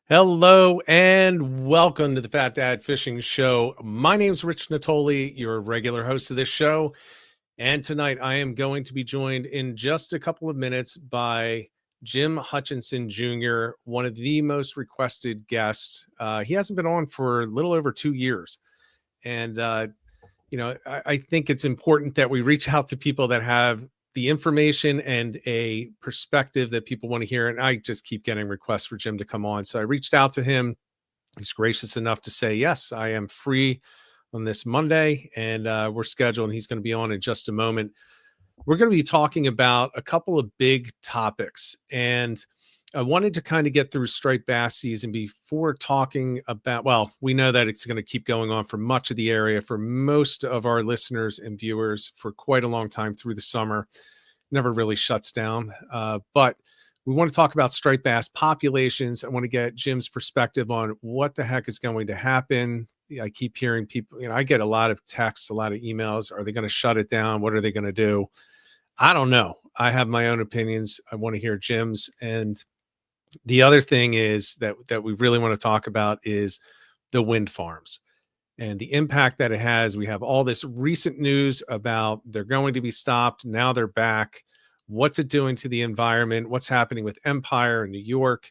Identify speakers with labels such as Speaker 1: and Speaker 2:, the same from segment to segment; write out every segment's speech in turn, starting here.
Speaker 1: Hello and welcome to the Fat Dad Fishing Show. My name's Rich Natoli, your regular host of this show. And tonight I am going to be joined in just a couple of minutes by Jim Hutchinson Jr., one of the most requested guests. He hasn't been on for a little over 2 years. And, I think it's important that we reach out to people that have the information and a perspective that people want to hear. And I just keep getting requests for Jim to come on. So I reached out to him. He's gracious enough to say, yes, I am free on this Monday, and we're scheduled, and he's going to be on in just a moment. We're going to be talking about a couple of big topics, and I wanted to kind of get through striped bass season before talking about, well, we know that it's going to keep going on for much of the area, for most of our listeners and viewers for quite a long time through the summer. Never really shuts down. But we want to talk about striped bass populations. I want to get Jim's perspective on what the heck is going to happen. I keep hearing people, I get a lot of texts, a lot of emails. Are they going to shut it down? What are they going to do? I don't know. I have my own opinions. I want to hear Jim's. And the other thing is that we really want to talk about is the wind farms and the impact that it has. We have all this recent news about they're going to be stopped. Now they're back. What's it doing to the environment? What's happening with Empire in New York?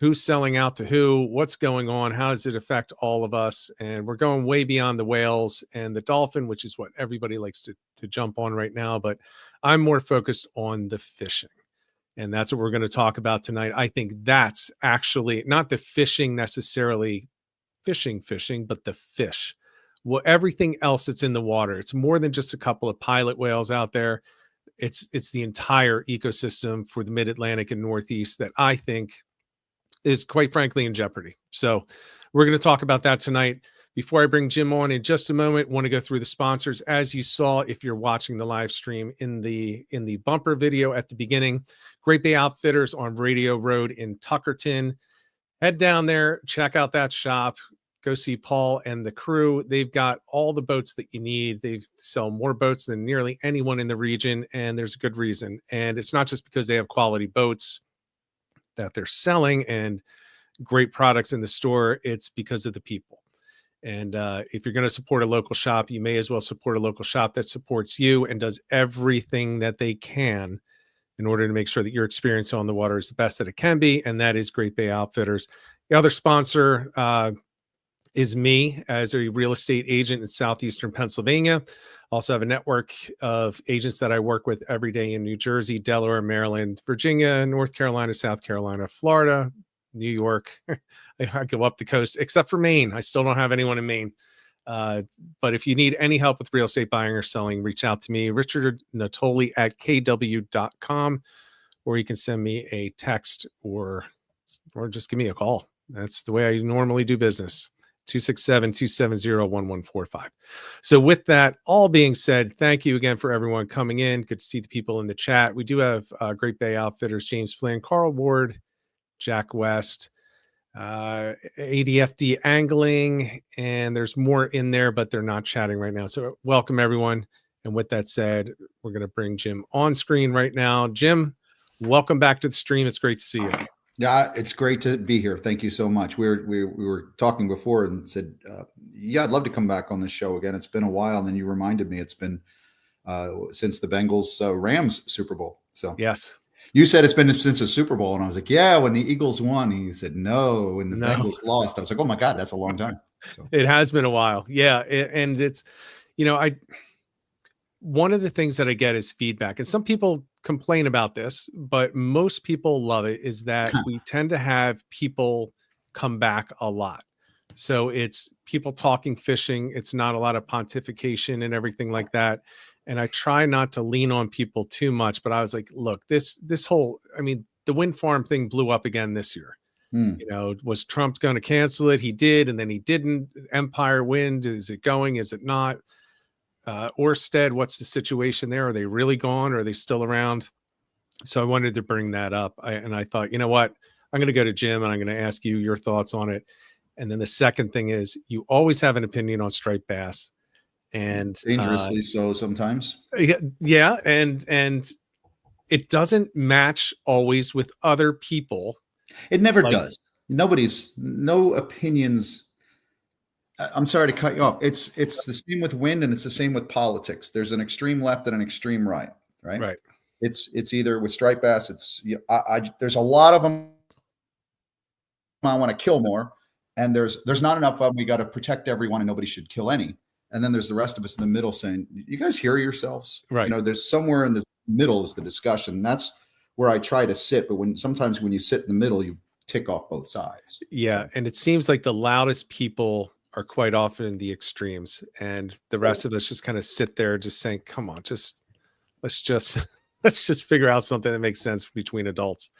Speaker 1: Who's selling out to who? What's going on? How does it affect all of us? And we're going way beyond the whales and the dolphin, which is what everybody likes to jump on right now. But I'm more focused on the fishing. And that's what we're going to talk about tonight. I think that's actually not the fishing necessarily, fishing, but the fish. Well, everything else that's in the water. It's more than just a couple of pilot whales out there. It's the entire ecosystem for the mid-Atlantic and Northeast that I think is quite frankly in jeopardy. So we're going to talk about that tonight. Before I bring Jim on in just a moment, I want to go through the sponsors. As you saw, if you're watching the live stream in the bumper video at the beginning, Great Bay Outfitters on Radio Road in Tuckerton. Head down there, check out that shop. Go see Paul and the crew. They've got all the boats that you need. They sell more boats than nearly anyone in the region, and there's a good reason. And it's not just because they have quality boats that they're selling and great products in the store. It's because of the people. And if you're going to support a local shop, you may as well support a local shop that supports you and does everything that they can in order to make sure that your experience on the water is the best that it can be. And that is Great Bay Outfitters. The other sponsor is me as a real estate agent in Southeastern Pennsylvania. Also have a network of agents that I work with every day in New Jersey, Delaware, Maryland, Virginia, North Carolina, South Carolina, Florida, New York. I go up the coast, except for Maine. I still don't have anyone in Maine. But if you need any help with real estate buying or selling, reach out to me, Richard Natoli at kw.com, or you can send me a text or just give me a call. That's the way I normally do business. 267-270-1145. So with that all being said, thank you again for everyone coming in. Good to see the people in the chat. We do have Great Bay Outfitters, James Flynn, Carl Ward, Jack West, ADFD Angling, and there's more in there, but they're not chatting right now. So welcome everyone. And with that said, we're going to bring Jim on screen right now. Jim, welcome back to the stream. It's great to see you.
Speaker 2: Yeah, it's great to be here. Thank you so much. We were talking before and said, yeah, I'd love to come back on this show again. It's been a while. And then you reminded me it's been since the Bengals Rams Super Bowl. So
Speaker 1: yes.
Speaker 2: You said it's been since the Super Bowl, and I was like, yeah, when the Eagles won. And you said, no, when the Bengals lost. I was like, oh, my God, that's a long time. So.
Speaker 1: It has been a while. Yeah, and it's, one of the things that I get is feedback. And some people complain about this, but most people love it, is that we tend to have people come back a lot. So it's people talking fishing. It's not a lot of pontification and everything like that. And I try not to lean on people too much, but I was like, look, this whole, the wind farm thing blew up again this year. Was Trump going to cancel it? He did, and then he didn't. Empire Wind, is it going? Is it not? Orsted, what's the situation there? Are they really gone? Or are they still around? So I wanted to bring that up. And I thought, you know what? I'm going to go to Jim and I'm going to ask you your thoughts on it. And then the second thing is, you always have an opinion on striped bass. And
Speaker 2: dangerously so sometimes.
Speaker 1: Yeah. And it doesn't match always with other people.
Speaker 2: It never does. no opinions. I'm sorry to cut you off. It's the same with wind, and it's the same with politics. There's an extreme left and an extreme right, right?
Speaker 1: Right.
Speaker 2: It's either with striped bass. There's a lot of them I want to kill more, and there's not enough of them. We got to protect everyone, and nobody should kill any. And then there's the rest of us in the middle saying, "You guys hear yourselves?"
Speaker 1: Right.
Speaker 2: There's somewhere in the middle is the discussion. And that's where I try to sit. But sometimes when you sit in the middle, you tick off both sides.
Speaker 1: Yeah, and it seems like the loudest people are quite often in the extremes, and the rest of us just kind of sit there just saying, come on, let's just let's just figure out something that makes sense between adults.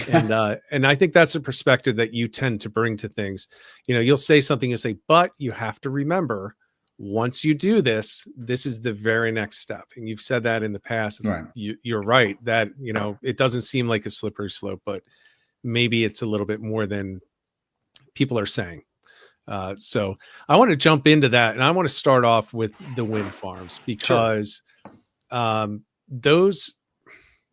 Speaker 1: And I think that's a perspective that you tend to bring to things. You'll say something and say, but you have to remember, once you do this, this is the very next step. And you've said that in the past. It's
Speaker 2: Right.
Speaker 1: like, you're right that it doesn't seem like a slippery slope, but maybe it's a little bit more than people are saying. So I want to jump into that, and I want to start off with the wind farms, because those,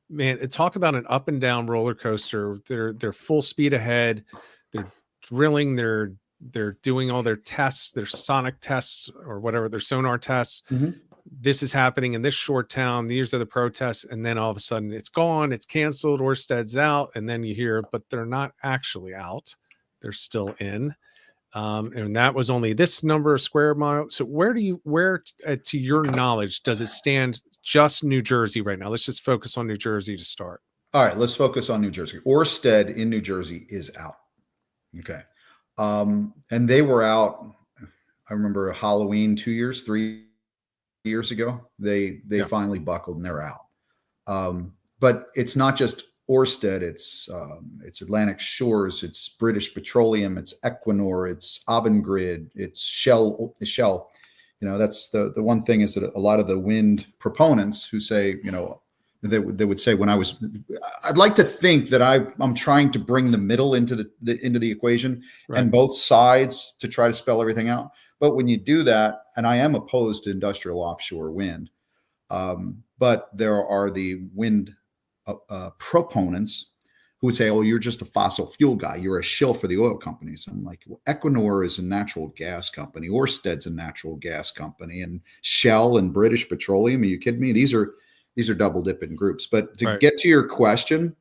Speaker 1: man, talk about an up and down roller coaster. They're full speed ahead. They're drilling. They're doing all their tests, their sonic tests or whatever, their sonar tests.
Speaker 2: Mm-hmm.
Speaker 1: This is happening in this short town. These are the protests. And then all of a sudden it's gone, it's canceled, Orsted's out. And then you hear, but they're not actually out. They're still in. And that was only this number of square miles. So where to your knowledge, does it stand just New Jersey right now? Let's just focus on New Jersey to start.
Speaker 2: All right, let's focus on New Jersey. Orsted in New Jersey is out. Okay. And they were out, I remember Halloween 3 years ago. They finally buckled and they're out. But it's not just Orsted, it's Atlantic Shores, it's British Petroleum, it's Equinor, it's Avangrid, it's Shell. That's the one thing, is that a lot of the wind proponents who say, they would say, I'd like to think that I'm trying to bring the middle into the equation, right, and both sides to try to spell everything out. But when you do that, and I am opposed to industrial offshore wind, but there are the wind proponents who would say, "Oh, you're just a fossil fuel guy. You're a shill for the oil companies." I'm like, well, Equinor is a natural gas company. Orsted's a natural gas company, and Shell and British Petroleum. Are you kidding me? These are double dipping groups. But to get to your question,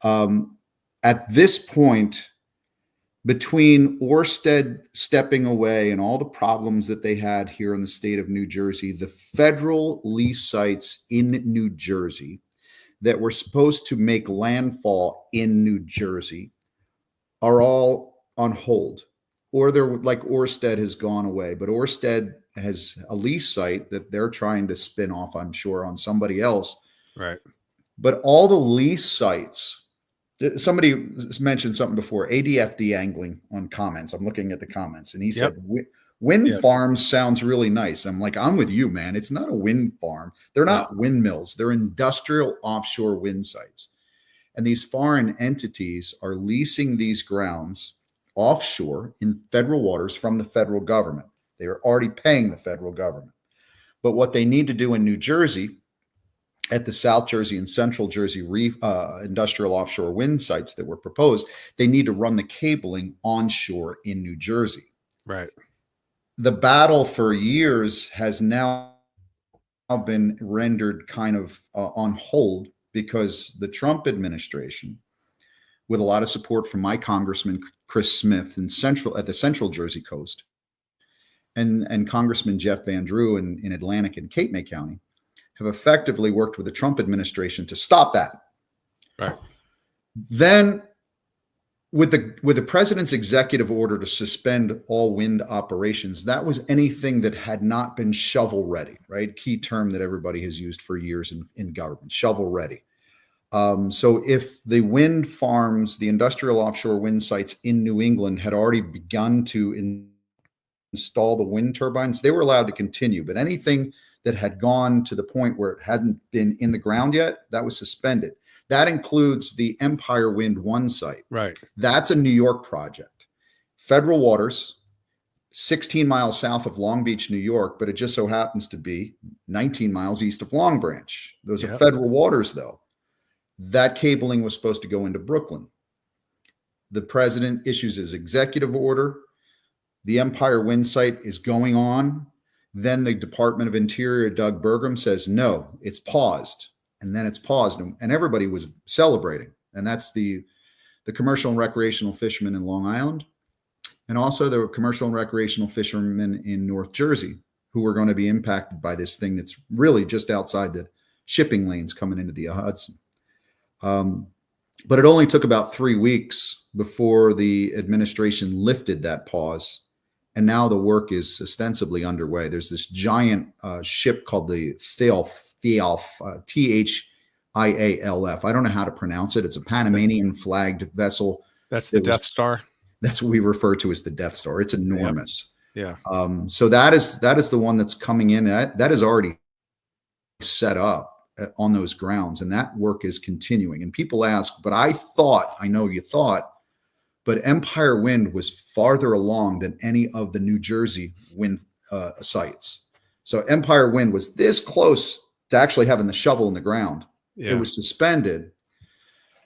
Speaker 2: at this point, between Orsted stepping away and all the problems that they had here in the state of New Jersey, the federal lease sites in New Jersey that were supposed to make landfall in New Jersey are all on hold, or they're like Orsted has gone away. But Orsted has a lease site that they're trying to spin off, I'm sure, on somebody else.
Speaker 1: Right.
Speaker 2: But all the lease sites, somebody mentioned something before, ADFD angling on comments. I'm looking at the comments, and he said, wind farms sounds really nice. I'm like, I'm with you, man. It's not a wind farm. They're not windmills. They're industrial offshore wind sites. And these foreign entities are leasing these grounds offshore in federal waters from the federal government. They are already paying the federal government. But what they need to do in New Jersey, at the South Jersey and Central Jersey industrial offshore wind sites that were proposed, they need to run the cabling onshore in New Jersey.
Speaker 1: Right.
Speaker 2: The battle for years has now been rendered kind of on hold, because the Trump administration, with a lot of support from my Congressman Chris Smith at the Central Jersey coast, and Congressman Jeff Van Drew in Atlantic and Cape May County, have effectively worked with the Trump administration to stop that.
Speaker 1: Right.
Speaker 2: Then, with the president's executive order to suspend all wind operations, that was anything that had not been shovel ready, right? Key term that everybody has used for years in government, shovel ready. So if the wind farms, the industrial offshore wind sites in New England had already begun to install the wind turbines, they were allowed to continue. But anything that had gone to the point where it hadn't been in the ground yet, that was suspended. That includes the Empire Wind 1 site.
Speaker 1: Right. That's
Speaker 2: a New York project. Federal waters, 16 miles south of Long Beach, New York, but it just so happens to be 19 miles east of Long Branch. Those are federal waters, though. That cabling was supposed to go into Brooklyn. The president issues his executive order. The Empire Wind site is going on. Then the Department of Interior, Doug Burgum, says, no, it's paused. And then it's paused. And everybody was celebrating. And that's the commercial and recreational fishermen in Long Island, and also the commercial and recreational fishermen in North Jersey, who were going to be impacted by this thing that's really just outside the shipping lanes coming into the Hudson. But it only took about 3 weeks before the administration lifted that pause. And now the work is ostensibly underway. There's this giant ship called the Thialf, Thialf. I don't know how to pronounce it. It's a Panamanian flagged vessel.
Speaker 1: That's the Death Star.
Speaker 2: That's what we refer to as the Death Star. It's enormous.
Speaker 1: Yeah.
Speaker 2: So that is the one that's coming in. That is already set up on those grounds, and that work is continuing. And people ask, but I know you thought, but Empire Wind was farther along than any of the New Jersey wind sites. So Empire Wind was this close to actually having the shovel in the ground. Yeah. It was suspended.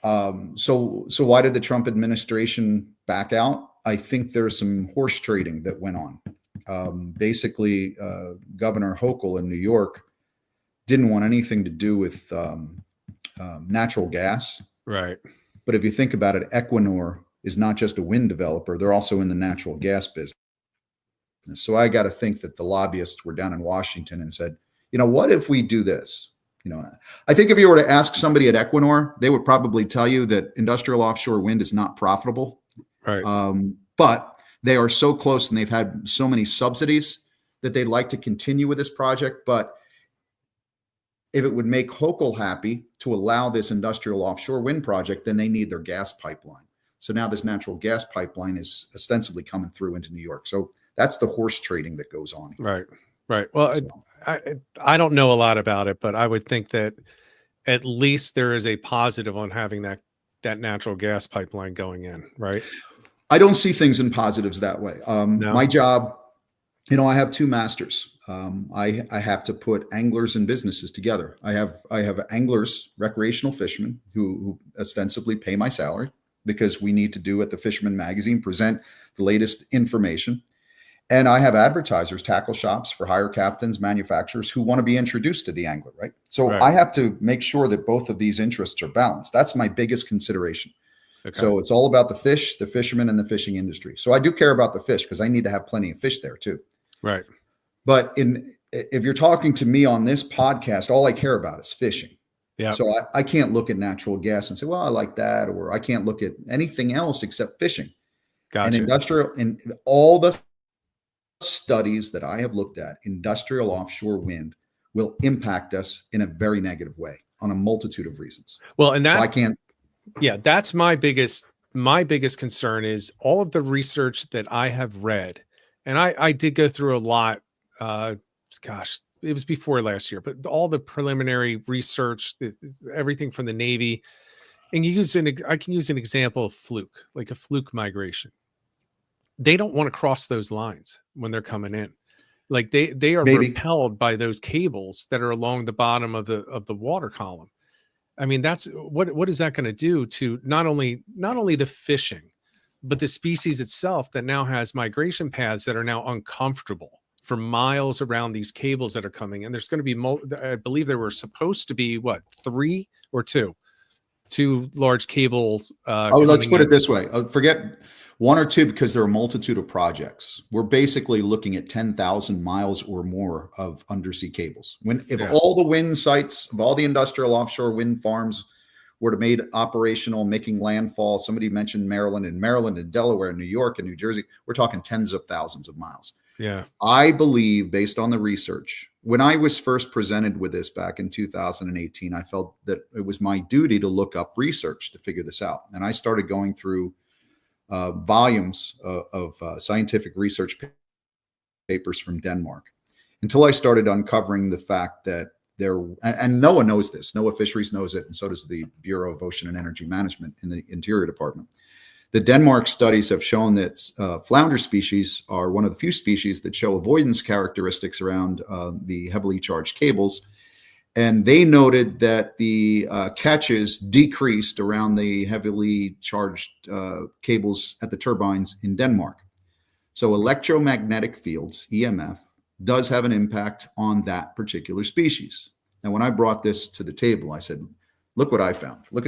Speaker 2: So why did the Trump administration back out? I think there's some horse trading that went on. Basically, Governor Hochul in New York didn't want anything to do with natural gas.
Speaker 1: Right.
Speaker 2: But if you think about it, Equinor is not just a wind developer. They're also in the natural gas business. So I got to think that the lobbyists were down in Washington and said, what if we do this? I think if you were to ask somebody at Equinor, they would probably tell you that industrial offshore wind is not profitable.
Speaker 1: Right.
Speaker 2: But they are so close and they've had so many subsidies that they'd like to continue with this project. But if it would make Hochul happy to allow this industrial offshore wind project, then they need their gas pipeline. So now this natural gas pipeline is ostensibly coming through into New York. So that's the horse trading that goes on.
Speaker 1: Right. Right. Well, I don't know a lot about it, but I would think that at least there is a positive on having that natural gas pipeline going in, right?
Speaker 2: I don't see things in positives that way. No. My job, I have two masters. I have to put anglers and businesses together. I have anglers, recreational fishermen who ostensibly pay my salary because we need to do at the Fisherman Magazine, present the latest information. And I have advertisers, tackle shops for hire captains, manufacturers who want to be introduced to the angler, right? So I have to make sure that both of these interests are balanced. That's my biggest consideration. Okay. So it's all about the fish, the fishermen, and the fishing industry. So I do care about the fish because I need to have plenty of fish there too.
Speaker 1: Right.
Speaker 2: But if you're talking to me on this podcast, all I care about is fishing. Yeah. So I can't look at natural gas and say, well, I like that, or I can't look at anything else except fishing. Gotcha. And industrial, and all the studies that I have looked at, industrial offshore wind will impact us in a very negative way on a multitude of reasons.
Speaker 1: Well, and that,
Speaker 2: so I can't.
Speaker 1: Yeah, that's my biggest concern is all of the research that I have read. And I did go through a lot. Gosh, it was before last year, but all the preliminary research, everything from the Navy, and I can use an example of Fluke, like a Fluke migration. They don't want to cross those lines when they're coming in. Like they are repelled by those cables that are along the bottom of the water column. I mean, that's what is that going to do to not only the fishing, but the species itself that now has migration paths that are now uncomfortable for miles around these cables that are coming. And there's going to be, I believe there were supposed to be 3 or 2 large cables.
Speaker 2: Let's put it this way. Forget 1 or 2 because there are a multitude of projects. We're basically looking at 10,000 miles or more of undersea cables. If all the wind sites of all the industrial offshore wind farms were to made operational, making landfall, somebody mentioned Maryland and Delaware and New York and New Jersey, we're talking tens of thousands of miles.
Speaker 1: Yeah.
Speaker 2: I believe, based on the research, when I was first presented with this back in 2018, I felt that it was my duty to look up research to figure this out. And I started going through volumes of scientific research papers from Denmark until I started uncovering the fact that and NOAA knows this, NOAA Fisheries knows it, and so does the Bureau of Ocean and Energy Management in the Interior Department. The Denmark studies have shown that flounder species are one of the few species that show avoidance characteristics around the heavily charged cables. And they noted that the catches decreased around the heavily charged cables at the turbines in Denmark. So electromagnetic fields, EMF, does have an impact on that particular species. And when I brought this to the table, I said, look what I found. Look,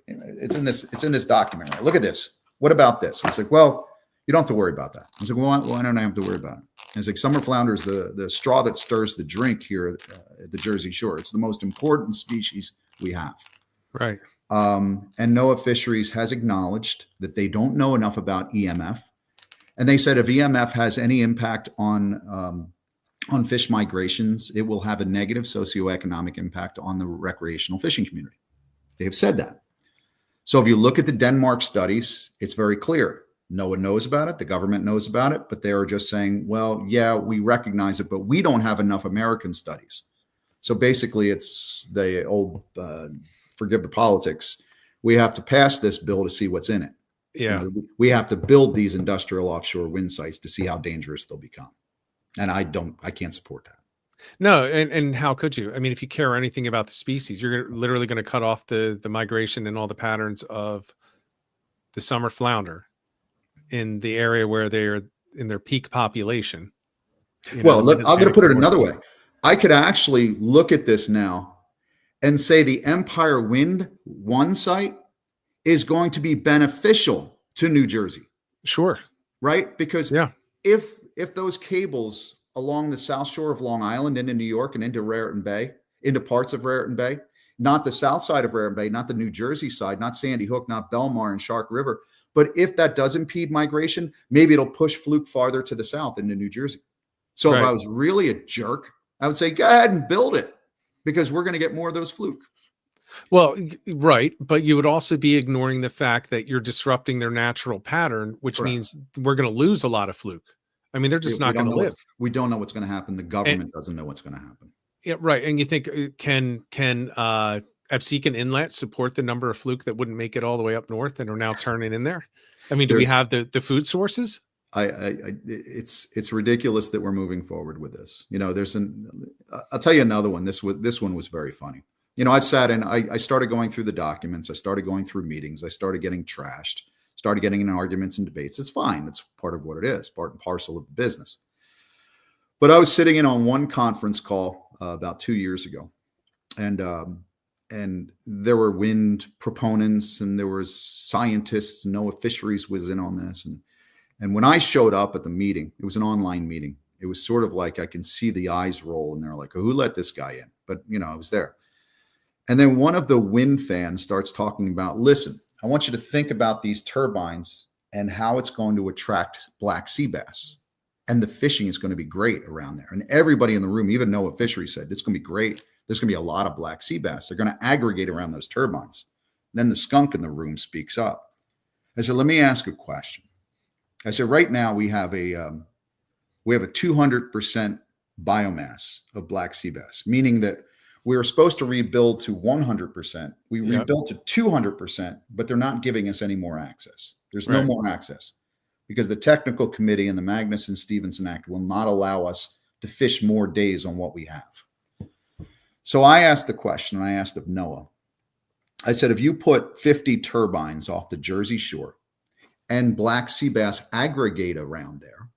Speaker 2: it's in this document. Right? Look at this. What about this? It's like, well, you don't have to worry about that. I was like, well, why don't I have to worry about it? And it's like summer flounder is the straw that stirs the drink here at the Jersey Shore. It's the most important species we have.
Speaker 1: Right.
Speaker 2: And NOAA Fisheries has acknowledged that they don't know enough about EMF. And they said if EMF has any impact on fish migrations, it will have a negative socioeconomic impact on the recreational fishing community. They have said that. So if you look at the Denmark studies, it's very clear. No one knows about it. The government knows about it, but they are just saying, well, yeah, we recognize it, but we don't have enough American studies. So basically it's the old, forgive the politics. We have to pass this bill to see what's in it.
Speaker 1: Yeah.
Speaker 2: You know, we have to build these industrial offshore wind sites to see how dangerous they'll become. And I can't support that.
Speaker 1: No, and how could you? I mean, if you care anything about the species, you're literally going to cut off the migration and all the patterns of the summer flounder in the area where they're in their peak population.
Speaker 2: Well, look, I'm going to put it another way. I could actually look at this now and say the Empire Wind 1 site is going to be beneficial to New Jersey.
Speaker 1: Sure.
Speaker 2: Right? Because
Speaker 1: yeah,
Speaker 2: if those cables along the south shore of Long Island into New York and into Raritan Bay, into parts of Raritan Bay, not the south side of Raritan Bay, not the New Jersey side, not Sandy Hook, not Belmar and Shark River, but if that does impede migration, maybe it'll push Fluke farther to the south into New Jersey. So
Speaker 1: right.
Speaker 2: If I was really a jerk, I would say, go ahead and build it because we're going to get more of those Fluke.
Speaker 1: Well, right. But you would also be ignoring the fact that you're disrupting their natural pattern, which
Speaker 2: Correct.
Speaker 1: means we're going to lose a lot of Fluke. I mean, they're just not going to live.
Speaker 2: We don't know what's going to happen. The government doesn't know what's going to happen.
Speaker 1: Yeah, right. And you think can Absecon Inlet support the number of Fluke that wouldn't make it all the way up north and are now turning in there? I mean, do we have the food sources?
Speaker 2: It's ridiculous that we're moving forward with this. You know, I'll tell you another one. This one was very funny. You know, I've sat in, I started going through the documents. I started going through meetings. I started getting trashed, started getting in arguments and debates. It's fine. It's part of what it is, part and parcel of the business. But I was sitting in on one conference call about 2 years ago, and there were wind proponents and there was scientists. NOAA Fisheries was in on this. And when I showed up at the meeting, it was an online meeting. It was sort of like I can see the eyes roll and they're like, oh, who let this guy in? But, you know, I was there. And then one of the wind fans starts talking about, listen, I want you to think about these turbines and how it's going to attract black sea bass. And the fishing is going to be great around there. And everybody in the room, even NOAA Fisheries, said, it's going to be great. There's going to be a lot of black sea bass. They're going to aggregate around those turbines. Then the skunk in the room speaks up. I said, let me ask a question. I said, right now we have a 200% biomass of black sea bass, meaning that we were supposed to rebuild to 100%. We rebuilt to 200%, but they're not giving us any more access. There's no more access because the technical committee and the Magnuson-Stevenson Act will not allow us to fish more days on what we have. So I asked the question, and I asked of NOAA. I said, if you put 50 turbines off the Jersey Shore and black sea bass aggregate around there,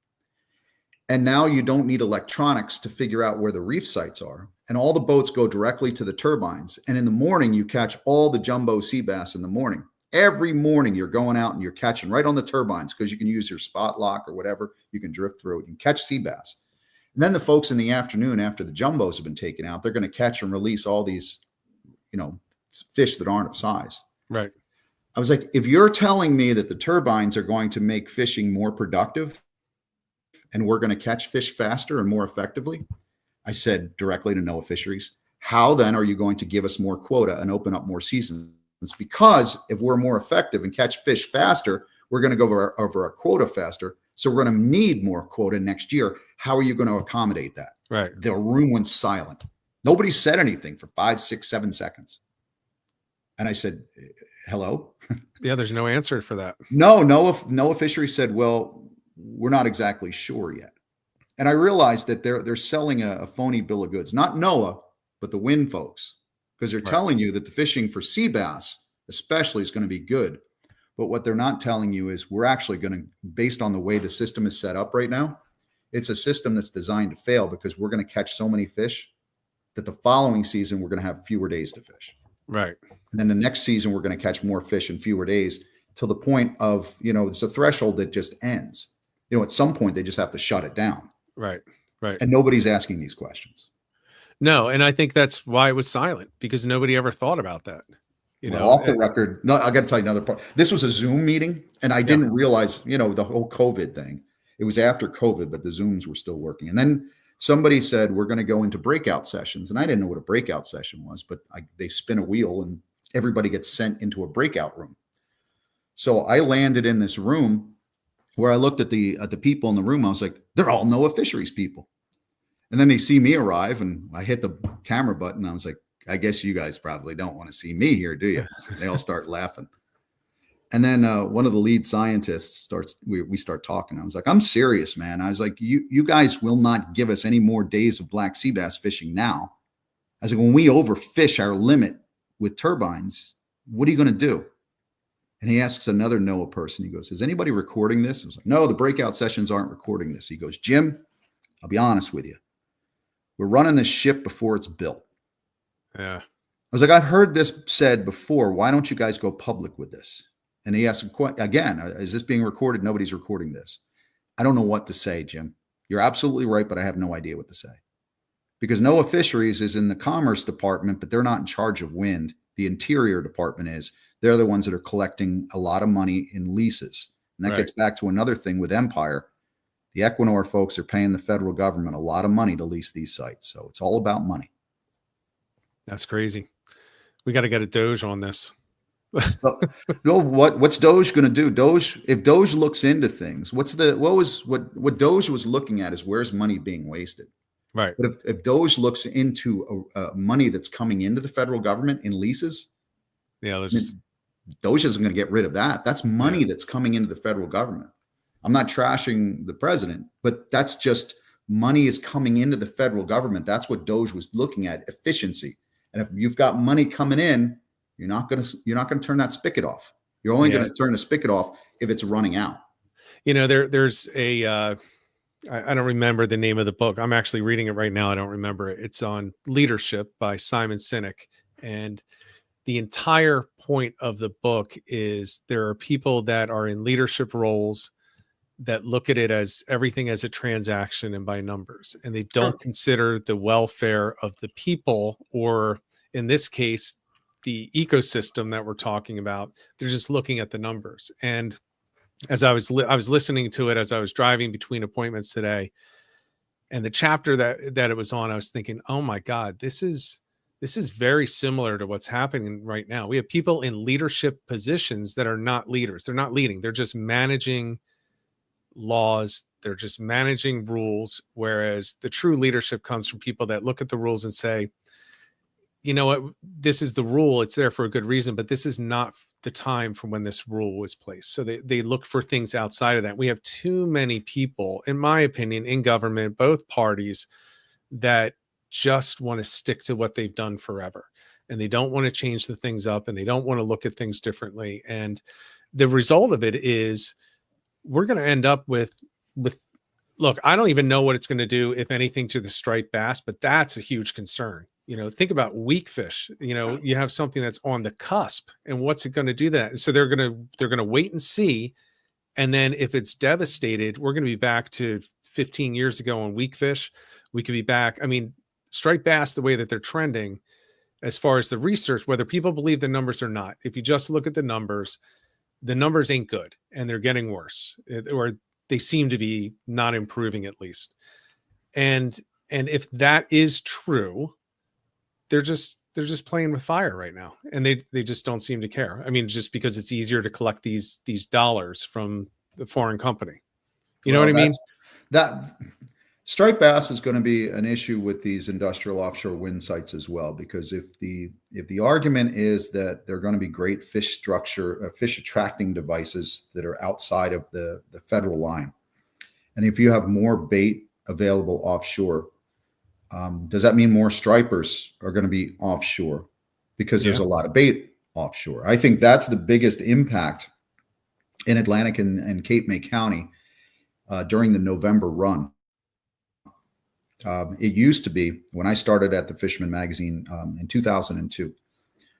Speaker 2: and now you don't need electronics to figure out where the reef sites are, and all the boats go directly to the turbines, and in the morning you catch all the jumbo sea bass in the morning. Every morning you're going out and you're catching right on the turbines because you can use your spot lock or whatever. You can drift through it and catch sea bass. And then the folks in the afternoon after the jumbos have been taken out, they're going to catch and release all these, you know, fish that aren't of size.
Speaker 1: Right.
Speaker 2: I was like, if you're telling me that the turbines are going to make fishing more productive and we're going to catch fish faster and more effectively, I said directly to NOAA Fisheries, how then are you going to give us more quota and open up more seasons? Because if we're more effective and catch fish faster, we're going to go over our quota faster. So we're going to need more quota next year. How are you going to accommodate that?
Speaker 1: Right.
Speaker 2: The room went silent. Nobody said anything for 5, 6, 7 seconds. And I said, hello?
Speaker 1: Yeah, there's no answer for that.
Speaker 2: No, NOAA Fisheries said, well, we're not exactly sure yet. And I realized that they're selling a phony bill of goods, not NOAA, but the wind folks, because they're
Speaker 1: Right.
Speaker 2: telling you that the fishing for sea bass, especially, is going to be good. But what they're not telling you is we're actually going to, based on the way the system is set up right now, it's a system that's designed to fail because we're going to catch so many fish that the following season we're going to have fewer days to fish.
Speaker 1: Right.
Speaker 2: And then the next season we're going to catch more fish in fewer days till the point of, it's a threshold that just ends. At some point they just have to shut it down.
Speaker 1: Right. Right.
Speaker 2: And nobody's asking these questions.
Speaker 1: No, and I think that's why it was silent, because nobody ever thought about that.
Speaker 2: Off the record, no, I got to tell you another part. This was a Zoom meeting, and I didn't realize, the whole COVID thing. It was after COVID, but the Zooms were still working. And then somebody said, we're going to go into breakout sessions. And I didn't know what a breakout session was, but they spin a wheel and everybody gets sent into a breakout room. So I landed in this room where I looked at the people in the room. I was like, they're all NOAA fisheries people. And then they see me arrive and I hit the camera button. I was like, I guess you guys probably don't want to see me here, do you? They all start laughing. And then one of the lead scientists we start talking. I was like, I'm serious, man. I was like, you guys will not give us any more days of black sea bass fishing now. I was like, when we overfish our limit with turbines, what are you going to do? And he asks another NOAA person, he goes, is anybody recording this? I was like, no, the breakout sessions aren't recording this. He goes, Jim, I'll be honest with you. We're running this ship before it's built.
Speaker 1: Yeah.
Speaker 2: I was like, I've heard this said before. Why don't you guys go public with this? And he asked again, is this being recorded? Nobody's recording this. I don't know what to say, Jim. You're absolutely right, but I have no idea what to say. Because NOAA Fisheries is in the Commerce Department, but they're not in charge of wind. The Interior Department is. They're the ones that are collecting a lot of money in leases. And that gets back to another thing with Empire. The Equinor folks are paying the federal government a lot of money to lease these sites. So it's all about money.
Speaker 1: That's crazy. We got to get a Doge on this.
Speaker 2: No, what's Doge going to do? If Doge looks into things, what Doge was looking at is where's money being wasted.
Speaker 1: Right.
Speaker 2: But if Doge looks into money that's coming into the federal government in leases, Doge isn't going to get rid of that. That's money that's coming into the federal government. I'm not trashing the president, but that's just money is coming into the federal government. That's what Doge was looking at, efficiency. And if you've got money coming in, you're not going to turn that spigot off. You're only going to turn the spigot off if it's running out.
Speaker 1: There's a I don't remember the name of the book. I'm actually reading it right now. I don't remember it. It's on leadership by Simon Sinek. And the entire point of the book is there are people that are in leadership roles that look at it as everything as a transaction and by numbers. And they don't consider the welfare of the people, or in this case, the ecosystem that we're talking about. They're just looking at the numbers. And as I was listening to it as I was driving between appointments today, and the chapter that it was on, I was thinking, oh my God, this is very similar to what's happening right now. We have people in leadership positions that are not leaders. They're not leading. They're just managing laws. They're just managing rules. Whereas the true leadership comes from people that look at the rules and say, you know what, this is the rule. It's there for a good reason, but this is not the time from when this rule was placed. So they look for things outside of that. We have too many people, in my opinion, in government, both parties, that just want to stick to what they've done forever. And they don't want to change the things up, and they don't want to look at things differently. And the result of it is we're going to end up with look, I don't even know what it's going to do, if anything, to the striped bass, but that's a huge concern. Think about weak fish. You have something that's on the cusp, and what's it going to do that? So they're going to wait and see. And then if it's devastated, we're going to be back to 15 years ago on weak fish. We could be back. I mean, striped bass, the way that they're trending, as far as the research, whether people believe the numbers or not, if you just look at the numbers ain't good, and they're getting worse, or they seem to be not improving, at least. And if that is true, they're just playing with fire right now, and they just don't seem to care. I mean, just because it's easier to collect these dollars from the foreign company. You know what I mean?
Speaker 2: That striped bass is going to be an issue with these industrial offshore wind sites as well, because if the argument is that they're going to be great fish attracting devices that are outside of the federal line, and if you have more bait available offshore, Does that mean more stripers are going to be offshore because there's
Speaker 1: Yeah.
Speaker 2: a lot of bait offshore? I think that's the biggest impact in Atlantic and Cape May County during the November run. It used to be when I started at the Fisherman magazine in 2002.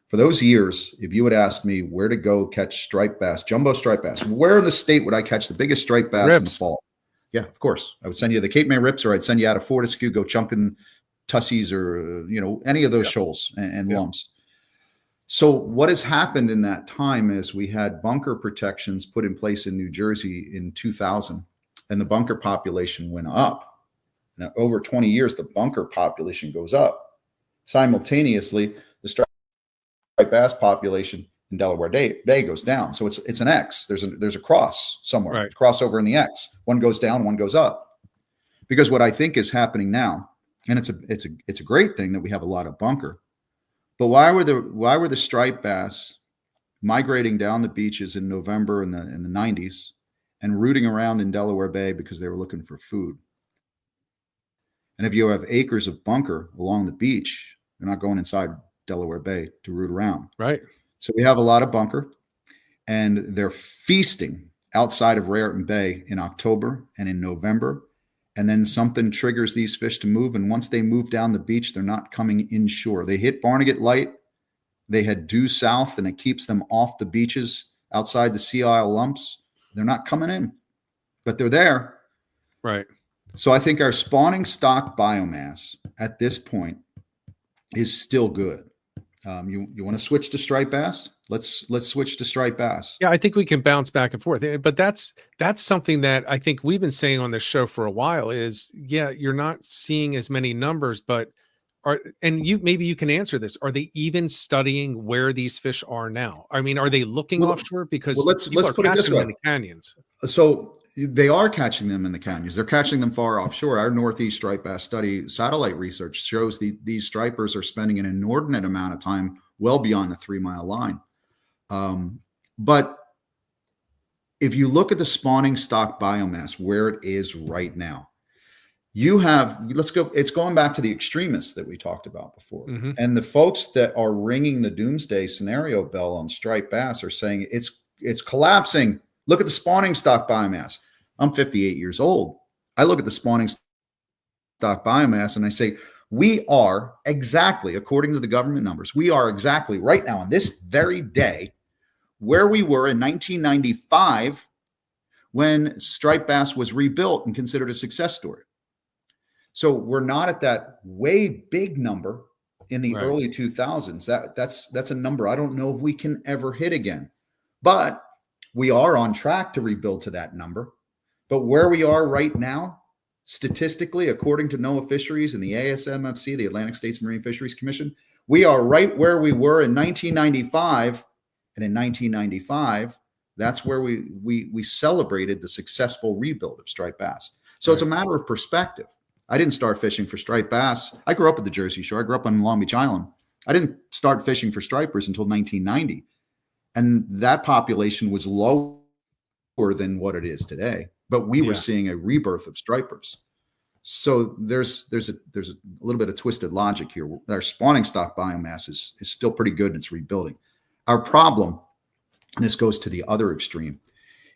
Speaker 2: For those years, if you would ask me where to go catch striped bass, jumbo striped bass, where in the state would I catch the biggest striped bass in the fall? Yeah, of course. I would send you the Cape May rips, or I'd send you out of Fortescue, go chunking tussies or, any of those shoals and lumps. So what has happened in that time is we had bunker protections put in place in New Jersey in 2000, and the bunker population went up. Now, over 20 years, the bunker population goes up. Simultaneously, the striped bass population in Delaware Bay goes down. So it's an X. There's a cross somewhere,
Speaker 1: Right.
Speaker 2: crossover in the X. One goes down, one goes up. Because what I think is happening now, and it's a great thing that we have a lot of bunker, but why were the striped bass migrating down the beaches in November in the 90s and rooting around in Delaware Bay because they were looking for food? And if you have acres of bunker along the beach, they're not going inside Delaware Bay to root around.
Speaker 1: Right.
Speaker 2: So we have a lot of bunker, and they're feasting outside of Raritan Bay in October and in November. And then something triggers these fish to move. And once they move down the beach, they're not coming inshore. They hit Barnegat Light. They head due south, and it keeps them off the beaches outside the Sea Isle lumps. They're not coming in, but they're there.
Speaker 1: Right.
Speaker 2: So I think our spawning stock biomass at this point is still good. You want to switch to striped bass? Let's switch to striped bass.
Speaker 1: Yeah, I think we can bounce back and forth. But that's something that I think we've been saying on this show for a while is, you're not seeing as many numbers, but maybe you can answer this. Are they even studying where these fish are now? I mean, are they looking offshore? Because
Speaker 2: let's put it this way.
Speaker 1: In the canyons.
Speaker 2: So they are catching them in the canyons. They're catching them far offshore. Our Northeast striped bass study, satellite research shows these stripers are spending an inordinate amount of time well beyond the 3-mile line. But if you look at the spawning stock biomass, where it is right now, it's going back to the extremists that we talked about before. Mm-hmm. And the folks that are ringing the doomsday scenario bell on striped bass are saying it's collapsing. Look at the spawning stock biomass. I'm 58 years old. I look at the spawning stock biomass and I say, we are exactly, according to the government numbers, we are exactly right now on this very day where we were in 1995 when striped bass was rebuilt and considered a success story. So we're not at that way big number in the early 2000s. That's a number I don't know if we can ever hit again. But we are on track to rebuild to that number. But where we are right now, statistically, according to NOAA Fisheries and the ASMFC, the Atlantic States Marine Fisheries Commission, we are right where we were in 1995. And in 1995, that's where we celebrated the successful rebuild of striped bass. So it's a matter of perspective. I didn't start fishing for striped bass. I grew up at the Jersey Shore. I grew up on Long Beach Island. I didn't start fishing for stripers until 1990. And that population was lower than what it is today. But we were seeing a rebirth of stripers. So there's a little bit of twisted logic here. Our spawning stock biomass is still pretty good and it's rebuilding. Our problem, and this goes to the other extreme,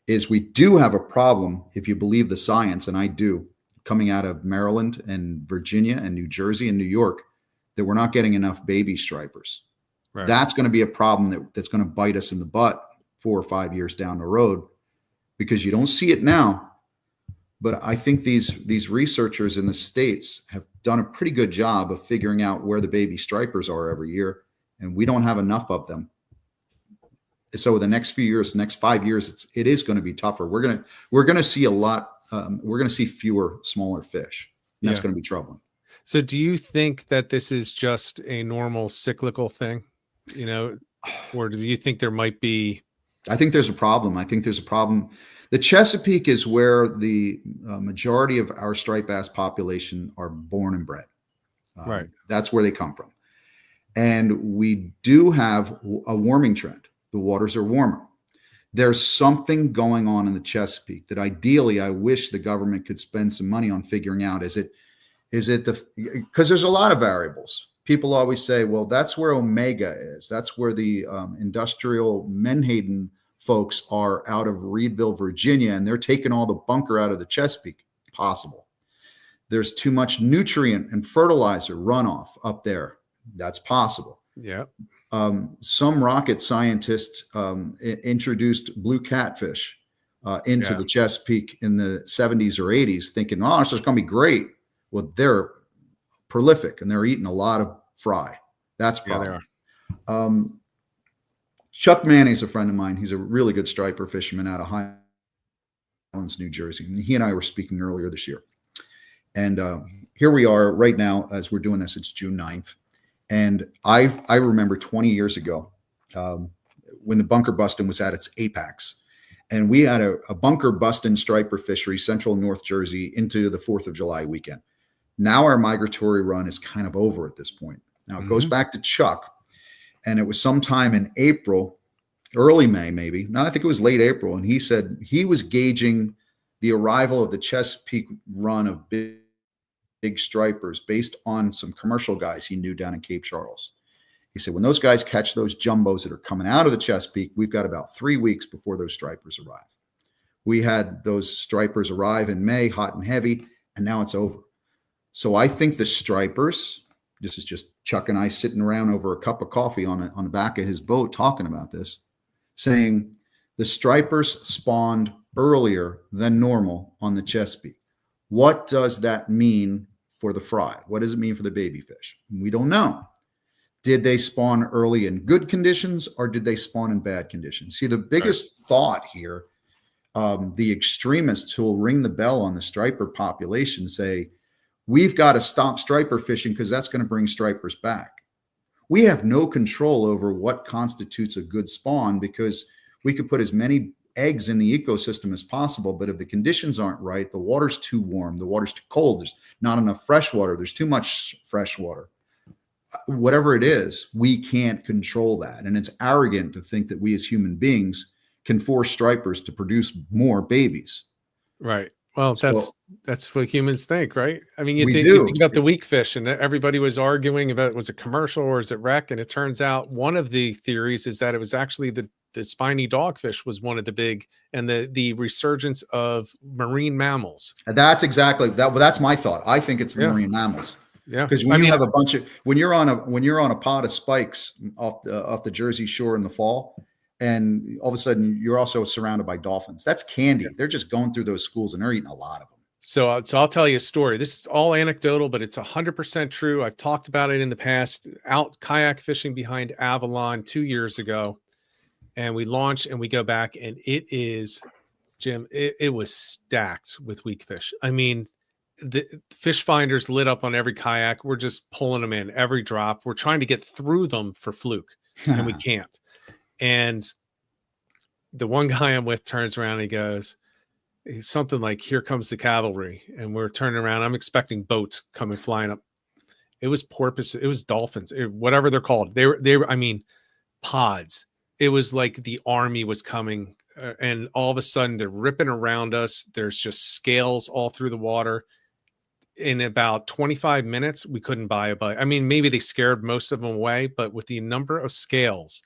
Speaker 2: is we do have a problem, if you believe the science, and I do, coming out of Maryland and Virginia and New Jersey and New York, that we're not getting enough baby stripers. Right. That's going to be a problem that's going to bite us in the butt 4 or 5 years down the road, because you don't see it now. But I think these researchers in the States have done a pretty good job of figuring out where the baby stripers are every year, and we don't have enough of them. So the next few years, next 5 years, it is going to be tougher. We're going to see a lot. We're going to see fewer smaller fish, and that's going to be troubling.
Speaker 1: So do you think that this is just a normal cyclical thing, or do you think there might be?
Speaker 2: I think there's a problem. The Chesapeake is where the majority of our striped bass population are born and bred.
Speaker 1: Right.
Speaker 2: That's where they come from. And we do have a warming trend. The waters are warmer. There's something going on in the Chesapeake that ideally I wish the government could spend some money on figuring out. Is Is it because there's a lot of variables. People always say, well, that's where Omega is. That's where the industrial Menhaden folks are out of Reedville, Virginia, and they're taking all the bunker out of the Chesapeake. Possible. There's too much nutrient and fertilizer runoff up there. That's possible.
Speaker 1: Yeah.
Speaker 2: Some rocket scientists introduced blue catfish into the Chesapeake in the 70s or 80s, thinking, oh, it's just going to be great. Well, they're prolific and they're eating a lot of fry. That's problem.
Speaker 1: Yeah, they are.
Speaker 2: Chuck Manny's a friend of mine. He's a really good striper fisherman out of Highlands, New Jersey. And he and I were speaking earlier this year. And here we are right now as we're doing this. It's June 9th. And I remember 20 years ago when the bunker busting was at its apex. And we had a bunker busting striper fishery, central North Jersey, into the 4th of July weekend. Now our migratory run is kind of over at this point. Now it goes back to Chuck. And it was sometime in April, early May, maybe. No, I think it was late April. And he said he was gauging the arrival of the Chesapeake run of big stripers based on some commercial guys he knew down in Cape Charles. He said, when those guys catch those jumbos that are coming out of the Chesapeake, we've got about 3 weeks before those stripers arrive. We had those stripers arrive in May, hot and heavy, and now it's over. So I think the stripers, this is just Chuck and I sitting around over a cup of coffee on the back of his boat talking about this, saying the stripers spawned earlier than normal on the Chesapeake. What does that mean for the fry? What does it mean for the baby fish? We don't know. Did they spawn early in good conditions or did they spawn in bad conditions? See, the biggest thought here, the extremists who will ring the bell on the striper population say, we've got to stop striper fishing because that's going to bring stripers back. We have no control over what constitutes a good spawn because we could put as many eggs in the ecosystem as possible, but if the conditions aren't right, the water's too warm, the water's too cold, there's not enough fresh water, there's too much fresh water. Whatever it is, we can't control that. And it's arrogant to think that we as human beings can force stripers to produce more babies.
Speaker 1: Right. Well, that's what humans think, right? I mean, you think about the weak fish, and everybody was arguing about, was it commercial or is it wreck? And it turns out one of the theories is that it was actually the spiny dogfish was one of the big, and the resurgence of marine mammals.
Speaker 2: That's exactly that. Well, that's my thought. I think it's the marine mammals.
Speaker 1: Yeah,
Speaker 2: because when you have a bunch of when you're on a pod of spikes off the Jersey Shore in the fall, and all of a sudden you're also surrounded by dolphins. That's candy. They're just going through those schools and they're eating a lot of them.
Speaker 1: So I'll tell you a story. This is all anecdotal, but it's 100% true. I've talked about it in the past. Out kayak fishing behind Avalon 2 years ago, and we launched and we go back, and it is, Jim, it was stacked with weak fish. I mean, the fish finders lit up on every kayak. We're just pulling them in every drop. We're trying to get through them for Fluke, and we can't. And the one guy I'm with turns around and he goes, he's something like, "Here comes the cavalry." And we're turning around. I'm expecting boats coming flying up. It was porpoise. It was dolphins, whatever they're called. They were, I mean, pods. It was like the army was coming, and all of a sudden they're ripping around us. There's just scales all through the water. In about 25 minutes, we couldn't buy a bite. I mean, maybe they scared most of them away, but with the number of scales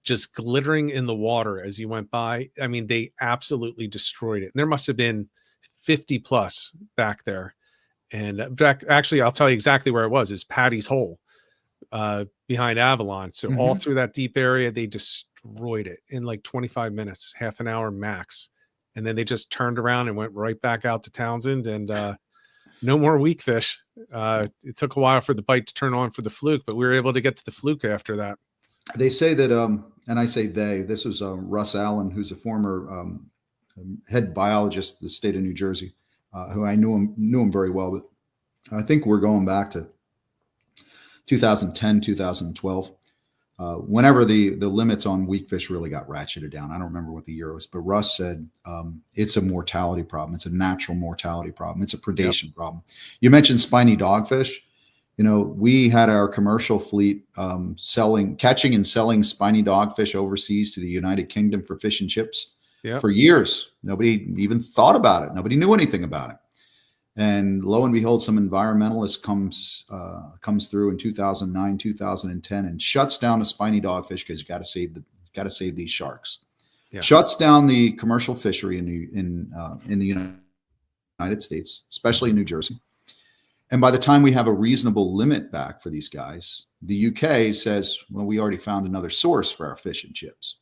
Speaker 1: just glittering in the water as you went by, I mean, they absolutely destroyed it. And there must have been 50 plus back there. And in fact, actually, I'll tell you exactly where it was. It was Patty's Hole behind Avalon. So all through that deep area, they destroyed it in like 25 minutes, half an hour max. And then they just turned around and went right back out to Townsend, and no more weak fish. It took a while for the bite to turn on for the Fluke, but we were able to get to the Fluke after that.
Speaker 2: They say that, and I say they, this was Russ Allen, who's a former head biologist at the state of New Jersey, who I knew him very well. But I think we're going back to 2010, 2012, whenever the limits on weak fish really got ratcheted down. I don't remember what the year was, but Russ said it's a mortality problem. It's a natural mortality problem. It's a predation problem. You mentioned spiny dogfish. You know, we had our commercial fleet catching and selling spiny dogfish overseas to the United Kingdom for fish and chips for years. Nobody even thought about it. Nobody knew anything about it. And lo and behold, some environmentalist comes through in 2009, 2010, and shuts down the spiny dogfish because you got to save these sharks. Yeah. Shuts down the commercial fishery in the United States, especially in New Jersey. And by the time we have a reasonable limit back for these guys, the UK says, well, we already found another source for our fish and chips.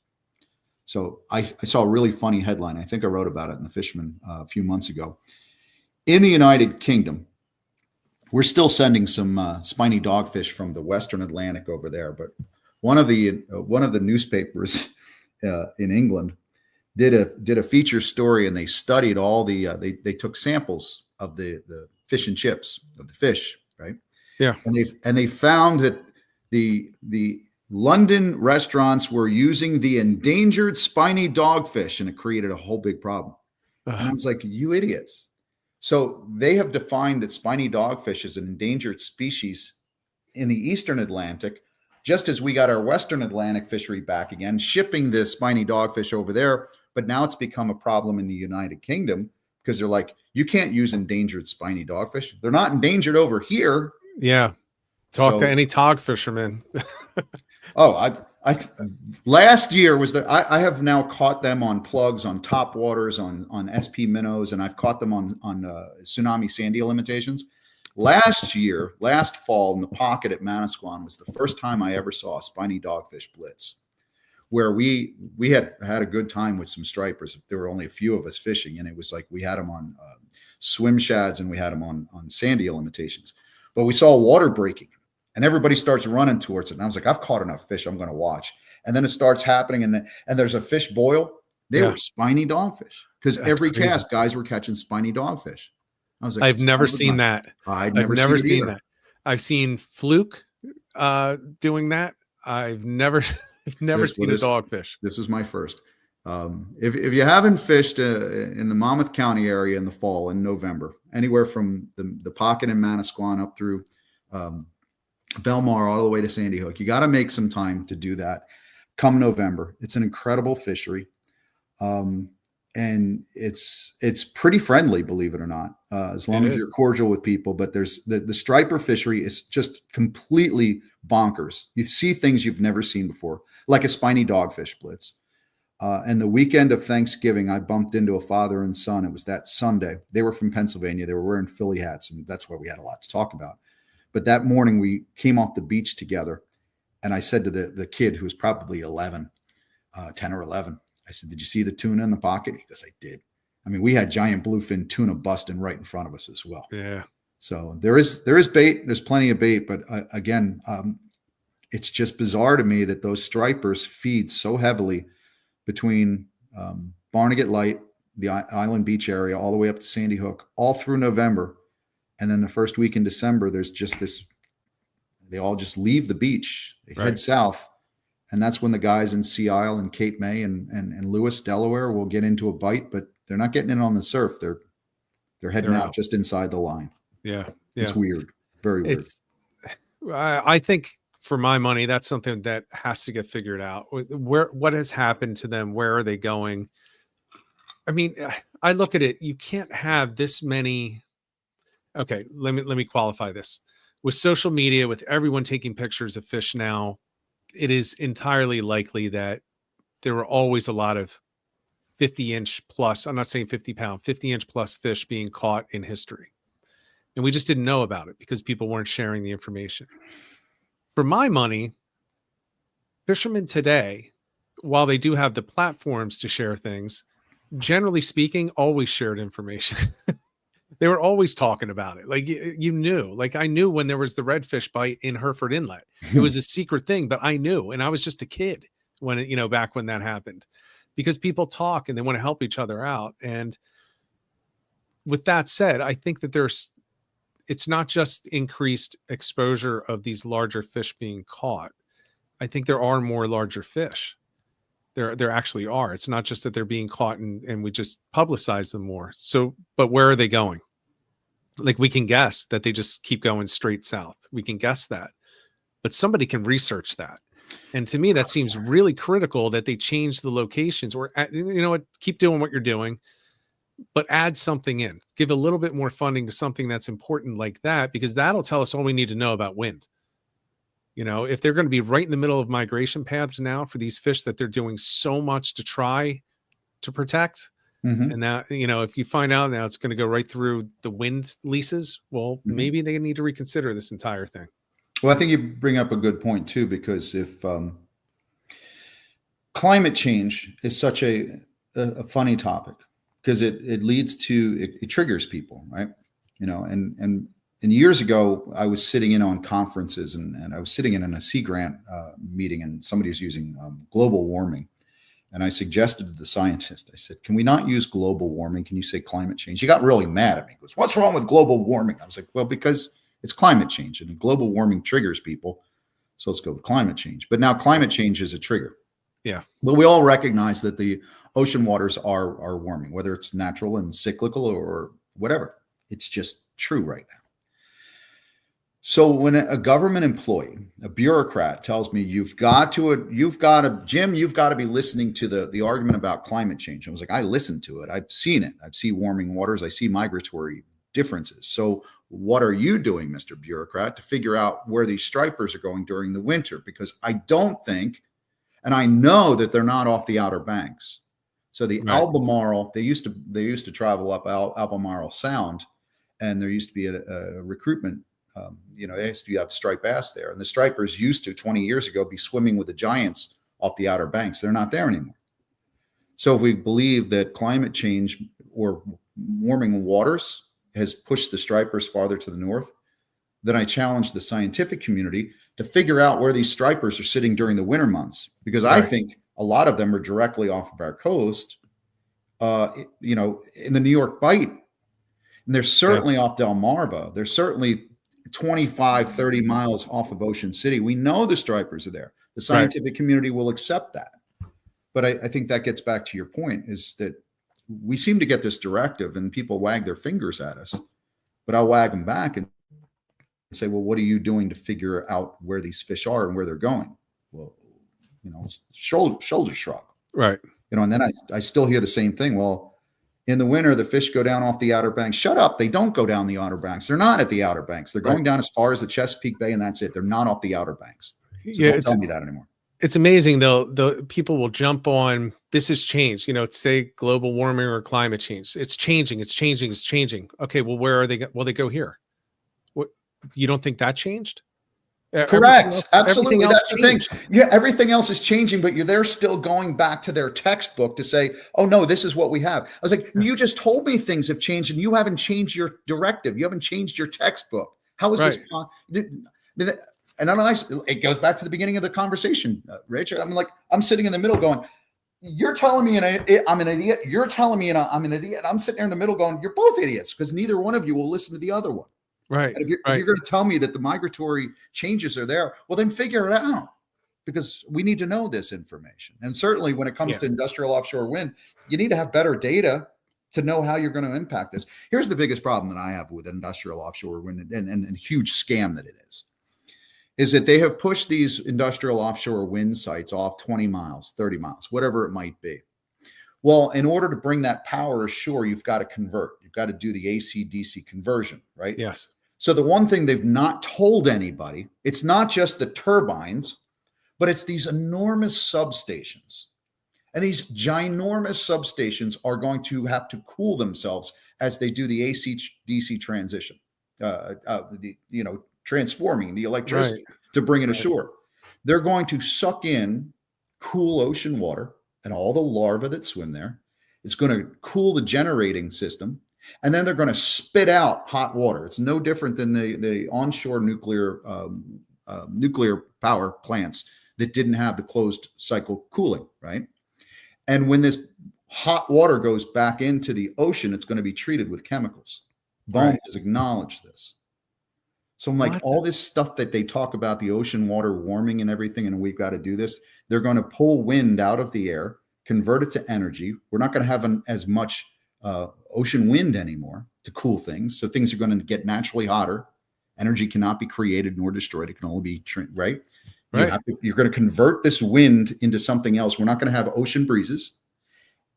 Speaker 2: So I saw a really funny headline. I think I wrote about it in the Fisherman a few months ago. In the United Kingdom, we're still sending some spiny dogfish from the Western Atlantic over there. But one of the newspapers in England did a feature story, and they studied all the they took samples of the fish and chips of the fish, right?
Speaker 1: Yeah,
Speaker 2: and they found that the London restaurants were using the endangered spiny dogfish, and it created a whole big problem. And I was like, you idiots. So they have defined that spiny dogfish is an endangered species in the Eastern Atlantic, just as we got our Western Atlantic fishery back again, shipping this spiny dogfish over there. But now it's become a problem in the United Kingdom because they're like, you can't use endangered spiny dogfish. They're not endangered over here.
Speaker 1: Yeah. Talk to any tog fisherman.
Speaker 2: Last year was I have now caught them on plugs, on top waters, on SP minnows, and I've caught them on tsunami sand eel imitations. Last fall in the pocket at Manasquan was the first time I ever saw a spiny dogfish blitz, where we had a good time with some stripers. There were only a few of us fishing, and it was like we had them on swim shads and we had them on sand eel imitations. But we saw water breaking, and everybody starts running towards it. And I was like, I've caught enough fish. I'm going to watch. And then it starts happening, and there's a fish boil. They were spiny dogfish because every crazy cast, guys were catching spiny dogfish. I was like,
Speaker 1: I've never seen that.
Speaker 2: I've never seen that.
Speaker 1: I've seen Fluke doing that. I've never seen a dogfish.
Speaker 2: This was my first. If you haven't fished in the Monmouth County area in the fall, in November, anywhere from the pocket in Manasquan up through Belmar all the way to Sandy Hook, you got to make some time to do that. Come November, it's an incredible fishery, and it's pretty friendly, believe it or not, as long as you're cordial with people. But there's the striper fishery is just completely bonkers. You see things you've never seen before, like a spiny dogfish blitz. And the weekend of Thanksgiving, I bumped into a father and son. It was that Sunday. They were from Pennsylvania. They were wearing Philly hats, and that's why we had a lot to talk about. But that morning, we came off the beach together, and I said to the kid, who was probably 10 or 11, I said, "Did you see the tuna in the pocket?" He goes, "I did." I mean, we had giant bluefin tuna busting right in front of us as well.
Speaker 1: Yeah.
Speaker 2: So there is bait. There's plenty of bait, but again, it's just bizarre to me that those stripers feed so heavily between Barnegat Light, the Island Beach area, all the way up to Sandy Hook, all through November. And then the first week in December, there's just this, they all just leave the beach, they head south. And that's when the guys in Sea Isle and Cape May and Lewis, Delaware will get into a bite, but they're not getting in on the surf. They're heading out just inside the line.
Speaker 1: Yeah.
Speaker 2: It's weird. Very weird.
Speaker 1: I think, for my money, that's something that has to get figured out. What has happened to them? Where are they going? I mean, I look at it. You can't have this many. Okay, let me qualify this. With social media, with everyone taking pictures of fish now, it is entirely likely that there were always a lot of 50-inch plus. I'm not saying 50-pound, 50-inch plus fish being caught in history, and we just didn't know about it because people weren't sharing the information. For my money, fishermen today, while they do have the platforms to share things, generally speaking, always shared information. They were always talking about it. Like you knew, like I knew when there was the redfish bite in Hereford Inlet. It was a secret thing, but I knew, and I was just a kid when it, back when that happened, because people talk and they want to help each other out. And with that said, I think that it's not just increased exposure of these larger fish being caught. I think there are more larger fish. There actually are. It's not just that they're being caught and we just publicize them more. So, but where are they going? Like, we can guess that they just keep going straight south. We can guess that, but somebody can research that. And to me, that seems really critical that they change the locations, or, you know what, keep doing what you're doing. but add something in, give a little bit more funding to something that's important like that, because that'll tell us all we need to know about wind. If they're going to be right in the middle of migration paths now for these fish that they're doing so much to try to protect, and now, if you find out now it's going to go right through the wind leases, well, maybe they need to reconsider this entire thing.
Speaker 2: Well, I think you bring up a good point too, because if climate change is such a funny topic, because it leads to, it triggers people, right? And years ago, I was sitting in on conferences, and I was sitting in a Sea Grant meeting, and somebody was using global warming. And I suggested to the scientist, I said, can we not use global warming? Can you say climate change? He got really mad at me. He goes, what's wrong with global warming? I was like, well, because it's climate change, and global warming triggers people. So let's go with climate change. But now climate change is a trigger.
Speaker 1: Yeah.
Speaker 2: But we all recognize that the ocean waters are warming, whether it's natural and cyclical or whatever. It's just true right now. So when a government employee, a bureaucrat, tells me Jim, you've got to be listening to the argument about climate change. I was like, I listened to it. I've seen it. I've seen warming waters. I see migratory differences. So what are you doing, Mr. Bureaucrat, to figure out where these stripers are going during the winter? Because I don't think, and I know that they're not off the Outer Banks. So the Albemarle, they used to travel up Albemarle Sound, and there used to be a recruitment. They used to have striped bass there, and the stripers used to 20 years ago be swimming with the giants off the Outer Banks. They're not there anymore. So if we believe that climate change or warming waters has pushed the stripers farther to the north, then I challenge the scientific community to figure out where these stripers are sitting during the winter months, because I think a lot of them are directly off of our coast, in the New York Bight. And they're certainly off Delmarva. They're certainly 25, 30 miles off of Ocean City. We know the stripers are there. The scientific community will accept that. But I think that gets back to your point, is that we seem to get this directive and people wag their fingers at us, but I'll wag them back and say, well, what are you doing to figure out where these fish are and where they're going? Well, it's shoulder shrug.
Speaker 1: Right.
Speaker 2: And then I still hear the same thing. Well, in the winter, the fish go down off the Outer Banks. Shut up. They don't go down the Outer Banks. They're not at the Outer Banks. They're going down as far as the Chesapeake Bay, and that's it. They're not off the Outer Banks. So don't tell me that anymore.
Speaker 1: It's amazing, though. The people will jump on, this has changed, say global warming or climate change. It's changing. It's changing. It's changing. Okay, well, where are they? Well, they go here. What, you don't think that changed?
Speaker 2: Correct. Absolutely. That's the thing. Yeah, everything else is changing, but they're still going back to their textbook to say, oh, no, this is what we have. I was like, you just told me things have changed, and you haven't changed your directive. You haven't changed your textbook. How is this? And it goes back to the beginning of the conversation, Rich. I'm sitting in the middle going, you're telling me I'm an idiot. You're telling me I'm an idiot. I'm sitting there in the middle going, you're both idiots, because neither one of you will listen to the other one.
Speaker 1: Right.
Speaker 2: And if you're going to tell me that the migratory changes are there, well, then figure it out, because we need to know this information. And certainly when it comes to industrial offshore wind, you need to have better data to know how you're going to impact this. Here's the biggest problem that I have with industrial offshore wind and huge scam that it is that they have pushed these industrial offshore wind sites off 20 miles, 30 miles, whatever it might be. Well, in order to bring that power ashore, you've got to convert. You've got to do the AC/DC conversion, right?
Speaker 1: Yes.
Speaker 2: So the one thing they've not told anybody, it's not just the turbines, but it's these enormous substations. And these ginormous substations are going to have to cool themselves as they do the AC/DC transition, transforming the electricity to bring it ashore. They're going to suck in cool ocean water and all the larvae that swim there. It's going to cool the generating system. And then they're going to spit out hot water. It's no different than the onshore nuclear power plants that didn't have the closed cycle cooling, right? And when this hot water goes back into the ocean, it's going to be treated with chemicals. BOEM has acknowledged this. So I'm like, all this stuff that they talk about, the ocean water warming and everything, and we've got to do this. They're going to pull wind out of the air, convert it to energy. We're not going to have as much ocean wind anymore to cool things. So things are going to get naturally hotter. Energy cannot be created nor destroyed. It can only be, right? You're going to convert this wind into something else. We're not going to have ocean breezes.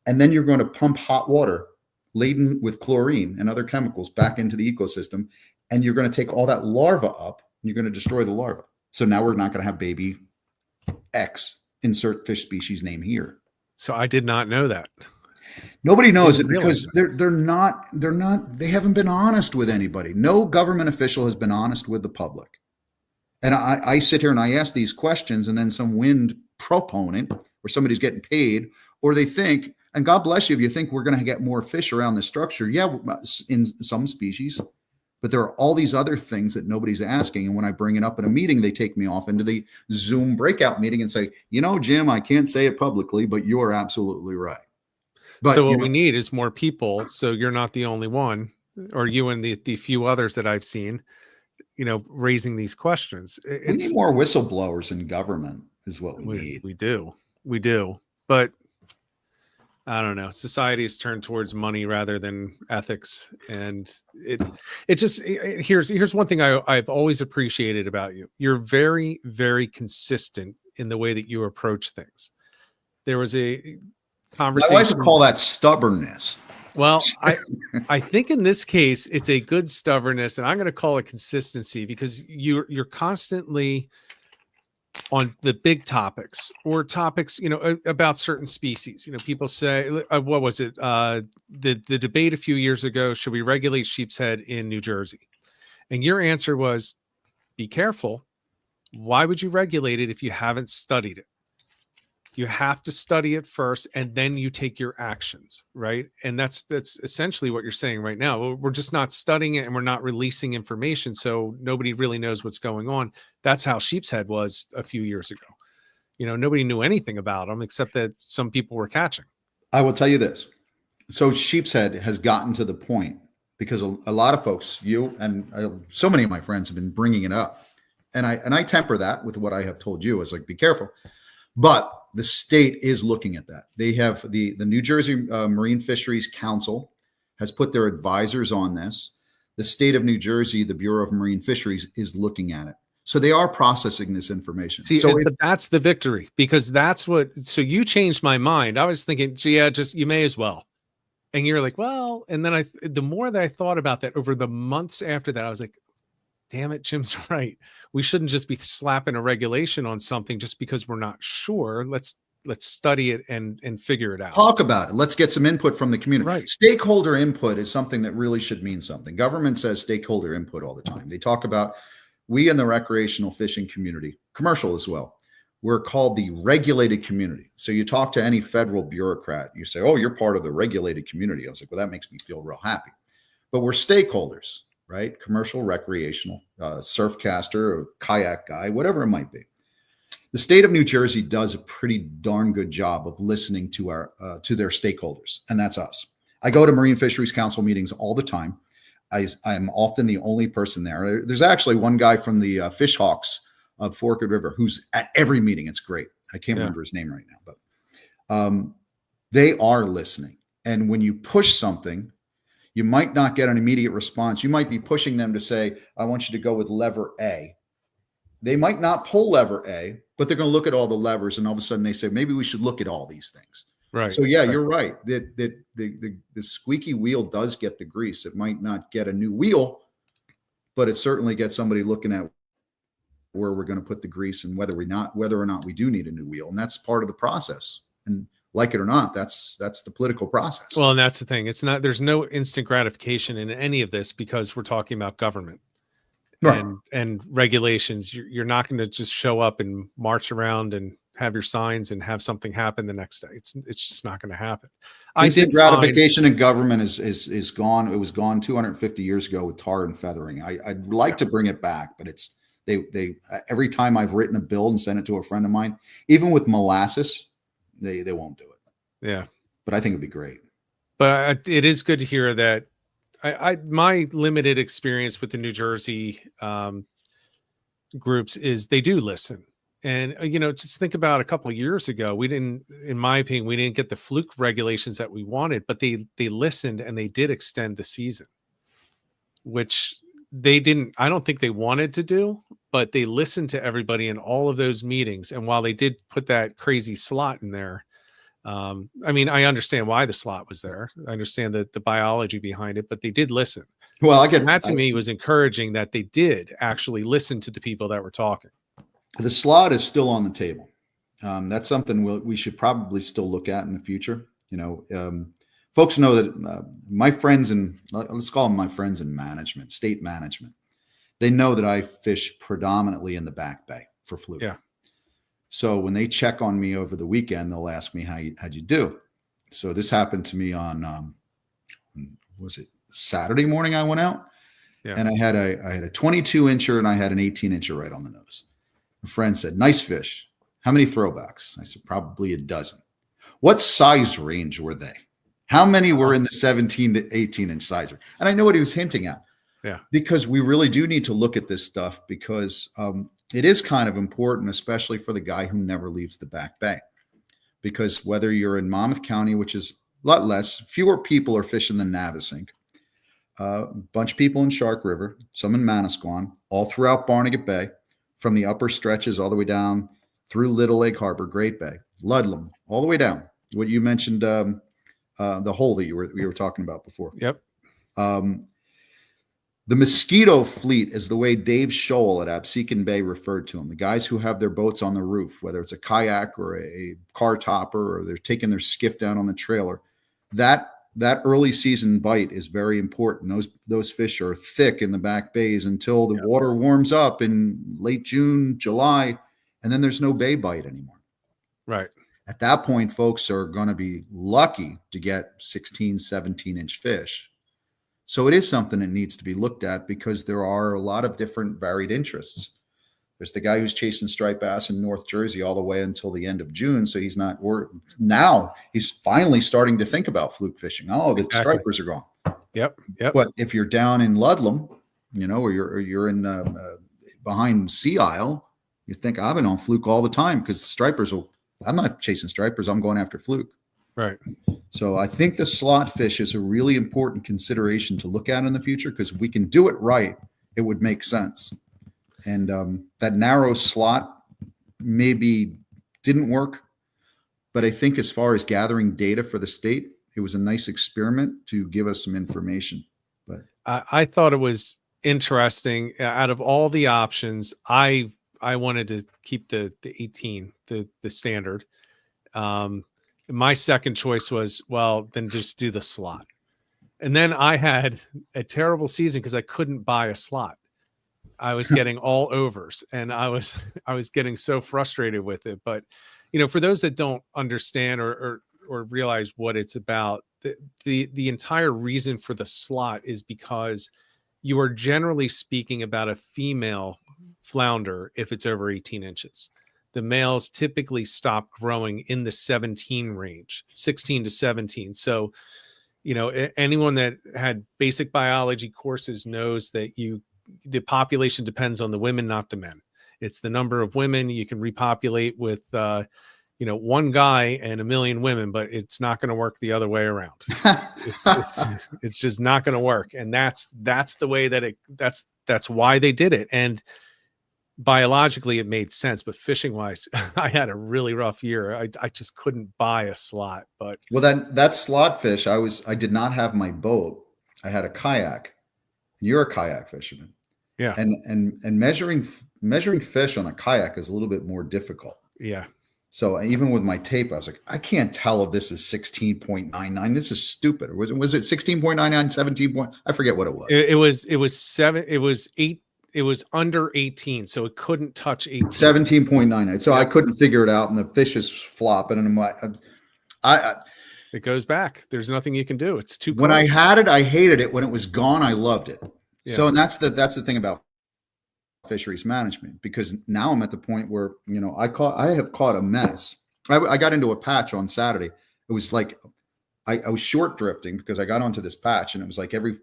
Speaker 2: And then you're going to pump hot water laden with chlorine and other chemicals back into the ecosystem. And you're going to take all that larva up and you're going to destroy the larva. So now we're not going to have baby X, insert fish species name here.
Speaker 1: So I did not know that.
Speaker 2: Nobody knows it because they haven't been honest with anybody. No government official has been honest with the public. And I sit here and I ask these questions, and then some wind proponent or somebody's getting paid, or they think, and God bless you if you think we're going to get more fish around this structure. Yeah, in some species, but there are all these other things that nobody's asking. And when I bring it up in a meeting, they take me off into the Zoom breakout meeting and say, Jim, I can't say it publicly, but you're absolutely right. But
Speaker 1: so what we need is more people. So you're not the only one, or you and the few others that I've seen, raising these questions.
Speaker 2: We need more whistleblowers in government is what we need.
Speaker 1: We do. But I don't know. Society is turned towards money rather than ethics. And here's one thing I've always appreciated about you. You're very, very consistent in the way that you approach things. There was a conversation.
Speaker 2: I like to call that stubbornness.
Speaker 1: Well, I think in this case, it's a good stubbornness, and I'm going to call it consistency, because you're constantly on the big topics or topics, about certain species. People say, what was it? The debate a few years ago, should we regulate sheep's head in New Jersey? And your answer was, be careful. Why would you regulate it if you haven't studied it? You have to study it first, and then you take your actions, right? And that's essentially what you're saying right now. We're just not studying it, and we're not releasing information, so nobody really knows what's going on. That's how sheep's head was a few years ago. Nobody knew anything about them except that some people were catching. I
Speaker 2: will tell you this. So sheep's head has gotten to the point, because a lot of folks, you and so many of my friends have been bringing it up. And I temper that with what I have told you. It's like, be careful. But the state is looking at that. They have the New Jersey Marine Fisheries Council has put their advisors on this. The state of New Jersey, the Bureau of Marine Fisheries, is looking at it. So they are processing this information.
Speaker 1: But that's the victory, because so you changed my mind. I was thinking, you may as well. And you're like, well, and then the more that I thought about that over the months after that, I was like, damn it, Jim's right. We shouldn't just be slapping a regulation on something just because we're not sure. Let's study it and figure it out.
Speaker 2: Talk about it. Let's get some input from the community.
Speaker 1: Right.
Speaker 2: Stakeholder input is something that really should mean something. Government says stakeholder input all the time. They talk about, we in the recreational fishing community, commercial as well, we're called the regulated community. So you talk to any federal bureaucrat, you say, oh, you're part of the regulated community. I was like, well, that makes me feel real happy. But we're stakeholders. Right? Commercial, recreational, surf caster, or kayak guy, whatever it might be. The state of New Jersey does a pretty darn good job of listening to their stakeholders, and that's us. I go to Marine Fisheries Council meetings all the time. I am often the only person there. There's actually one guy from the Fish Hawks of Forked River who's at every meeting. It's great. I can't remember his name right now, but they are listening. And when you push something, you might not get an immediate response. You might be pushing them to say, I want you to go with lever A. They might not pull lever A, but they're going to look at all the levers, and all of a sudden they say, maybe we should look at all these things.
Speaker 1: Right.
Speaker 2: So yeah, you're right. The squeaky wheel does get the grease. It might not get a new wheel, but it certainly gets somebody looking at where we're going to put the grease and whether or not we do need a new wheel. And that's part of the process. And like it or not, that's the political process.
Speaker 1: Well, and that's the thing. There's no instant gratification in any of this, because we're talking about government, right, and regulations. You're not going to just show up and march around and have your signs and have something happen the next day. It's just not going to happen.
Speaker 2: Instant gratification in government is gone. It was gone 250 years ago with tar and feathering. I'd like to bring it back, but they every time I've written a bill and sent it to a friend of mine, even with molasses, they won't do it.
Speaker 1: Yeah.
Speaker 2: But I think it'd be great.
Speaker 1: But it is good to hear that my limited experience with the New Jersey groups is they do listen. And, just think about a couple of years ago, in my opinion, we didn't get the Fluke regulations that we wanted, but they listened and they did extend the season, which I don't think they wanted to do, but they listened to everybody in all of those meetings. And while they did put that crazy slot in there, I mean, I understand why the slot was there. I understand the biology behind it, but they did listen.
Speaker 2: Well,
Speaker 1: And that to me was encouraging that they did actually listen to the people that were talking.
Speaker 2: The slot is still on the table. That's something we should probably still look at in the future. Folks know that my friends let's call them my friends in management, state management, they know that I fish predominantly in the back bay for Fluke.
Speaker 1: Yeah.
Speaker 2: So when they check on me over the weekend, they'll ask me how'd you do. So this happened to me on was it Saturday morning? I went out and I had a 22 incher and I had an 18 incher right on the nose. A friend said, "Nice fish. How many throwbacks?" I said, "Probably a dozen." What size range were they? How many were in the 17 to 18 inch size range? And I know what he was hinting at.
Speaker 1: Yeah.
Speaker 2: Because we really do need to look at this stuff because it is kind of important, especially for the guy who never leaves the back bay. Because whether you're in Monmouth County, which is a lot less, fewer people are fishing than Navesink. A bunch of people in Shark River, some in Manasquan, all throughout Barnegat Bay, from the upper stretches all the way down through Little Lake Harbor, Great Bay, Ludlam, all the way down. What you mentioned, the hole that you were talking about before.
Speaker 1: Yep.
Speaker 2: The mosquito fleet is the way Dave Scholl at Absecon Bay referred to them. The guys who have their boats on the roof, whether it's a kayak or a car topper, or they're taking their skiff down on the trailer. That early season bite is very important. Those fish are thick in the back bays until the water warms up in late June, July, and then there's no bay bite anymore.
Speaker 1: Right.
Speaker 2: At that point, folks are going to be lucky to get 16, 17-inch fish. So it is something that needs to be looked at because there are a lot of different varied interests. There's the guy who's chasing striped bass in North Jersey all the way until the end of June. So he's not, now he's finally starting to think about fluke fishing. Oh, the stripers are gone.
Speaker 1: Yep.
Speaker 2: But if you're down in Ludlam, or you're in behind Sea Isle, you think I've been on fluke all the time because stripers I'm not chasing stripers. I'm going after fluke.
Speaker 1: Right.
Speaker 2: So I think the slot fish is a really important consideration to look at in the future because if we can do it right, it would make sense. And that narrow slot maybe didn't work, but I think as far as gathering data for the state, it was a nice experiment to give us some information. But
Speaker 1: I thought it was interesting. Out of all the options, I wanted to keep the 18, the standard. My second choice was, well, then just do the slot. And then I had a terrible season because I couldn't buy a slot. I was getting all overs and I was getting so frustrated with it. But, for those that don't understand or realize what it's about, the entire reason for the slot is because you are generally speaking about a female flounder if it's over 18 inches. The males typically stop growing in the 17 range, 16 to 17. So, anyone that had basic biology courses knows that the population depends on the women, not the men. It's the number of women. You can repopulate with, one guy and a million women, but it's not going to work the other way around. It's just not going to work. And that's the way that that's why they did it. And biologically it made sense, but fishing wise, I had a really rough year. I just couldn't buy a slot, but
Speaker 2: that slot fish, I did not have my boat. I had a kayak and you're a kayak fisherman.
Speaker 1: Yeah.
Speaker 2: And measuring fish on a kayak is a little bit more difficult.
Speaker 1: Yeah.
Speaker 2: So even with my tape, I was like, I can't tell if this is 16.99. This is stupid. Or was it 16.99, 17 I forget what it was.
Speaker 1: It was 7. It was 8. It was under 18. So it couldn't touch 18.
Speaker 2: 17.99. So I couldn't figure it out. And the fish is flopping. And I'm like,
Speaker 1: it goes back. There's nothing you can do. It's too close.
Speaker 2: When I had it, I hated it. When it was gone, I loved it.
Speaker 1: Yeah.
Speaker 2: So, and that's the thing about fisheries management, because now I'm at the point where, I have caught a mess. I got into a patch on Saturday. It was like, I was short drifting because I got onto this patch and it was like every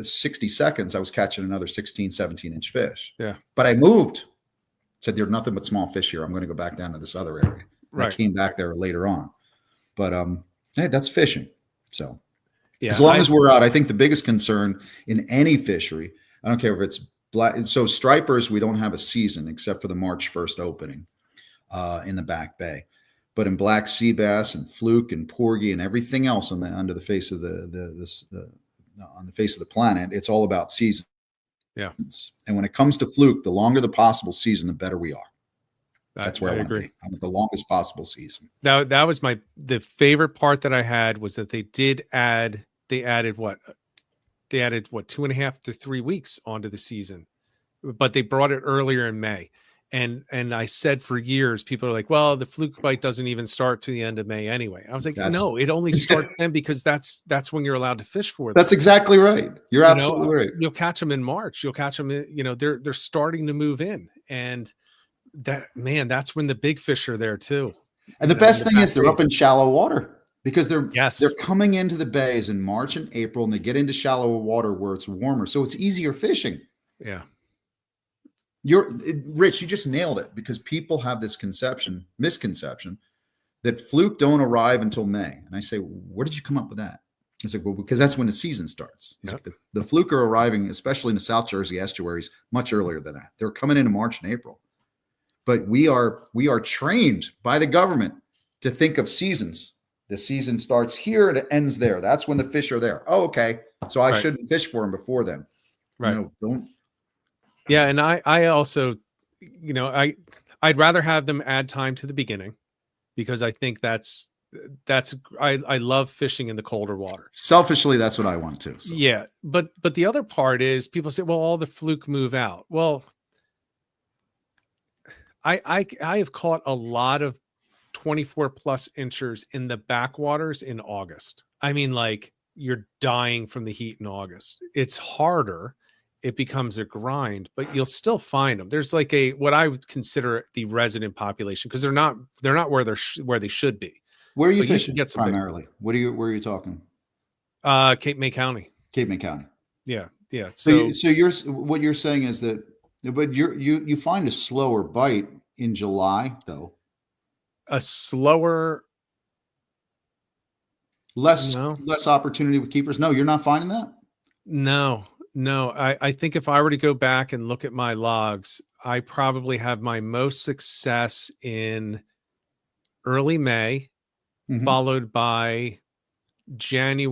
Speaker 2: 60 seconds, I was catching another 16, 17 inch fish.
Speaker 1: Yeah.
Speaker 2: But I moved, said, there's nothing but small fish here. I'm going to go back down to this other area. Right. I came back there later on, but, hey, that's fishing. So as long as we're out, I think the biggest concern in any fishery, I don't care if it's black. So stripers, we don't have a season except for the March 1st opening in the back bay. But in black sea bass and fluke and porgy and everything else under the face of on the face of the planet, it's all about seasons.
Speaker 1: Yeah.
Speaker 2: And when it comes to fluke, the longer the possible season, the better we are. That's where I want to be. I want the longest possible season.
Speaker 1: That was the favorite part that I had was that they added what 2.5 to 3 weeks onto the season, but they brought it earlier in May. And I said for years, people are like, well, the fluke bite doesn't even start to the end of May anyway. I was like, no, it only starts then because that's when you're allowed to fish for them.
Speaker 2: That's exactly right. You're absolutely right.
Speaker 1: You'll catch them in March. You'll catch them they're starting to move in. And that's when the big fish are there too.
Speaker 2: And the best thing is they're up in shallow water because they're coming into the bays in March and April, and they get into shallower water where it's warmer. So it's easier fishing.
Speaker 1: Yeah.
Speaker 2: Rich, you just nailed it, because people have this misconception that fluke don't arrive until May. And I say, where did you come up with that? It's like, well, because that's when the season starts. Yep. Like the fluke are arriving, especially in the South Jersey estuaries, much earlier than that. They're coming into March and April. But we are trained by the government to think of seasons. The season starts here and it ends there. That's when the fish are there. Oh, okay. So I shouldn't fish for them before then.
Speaker 1: Right.
Speaker 2: No, don't.
Speaker 1: Yeah. And I also, I'd rather have them add time to the beginning, because I think I love fishing in the colder water.
Speaker 2: Selfishly, that's what I want to. So.
Speaker 1: Yeah. But the other part is people say, well, all the fluke move out. Well, I have caught a lot of 24 plus inchers in the backwaters in August. I mean, like, you're dying from the heat in August. It's harder. It becomes a grind, but you'll still find them. There's like what I would consider the resident population, because they're not where they should be.
Speaker 2: Where are you fishing primarily? Where are you talking?
Speaker 1: Cape May County.
Speaker 2: Cape May County.
Speaker 1: Yeah. Yeah.
Speaker 2: So what you're saying is that, but you find a slower bite in July, though.
Speaker 1: A slower,
Speaker 2: less opportunity with keepers. No, you're not finding that.
Speaker 1: No. I think if I were to go back and look at my logs, I probably have my most success in early May, followed by July,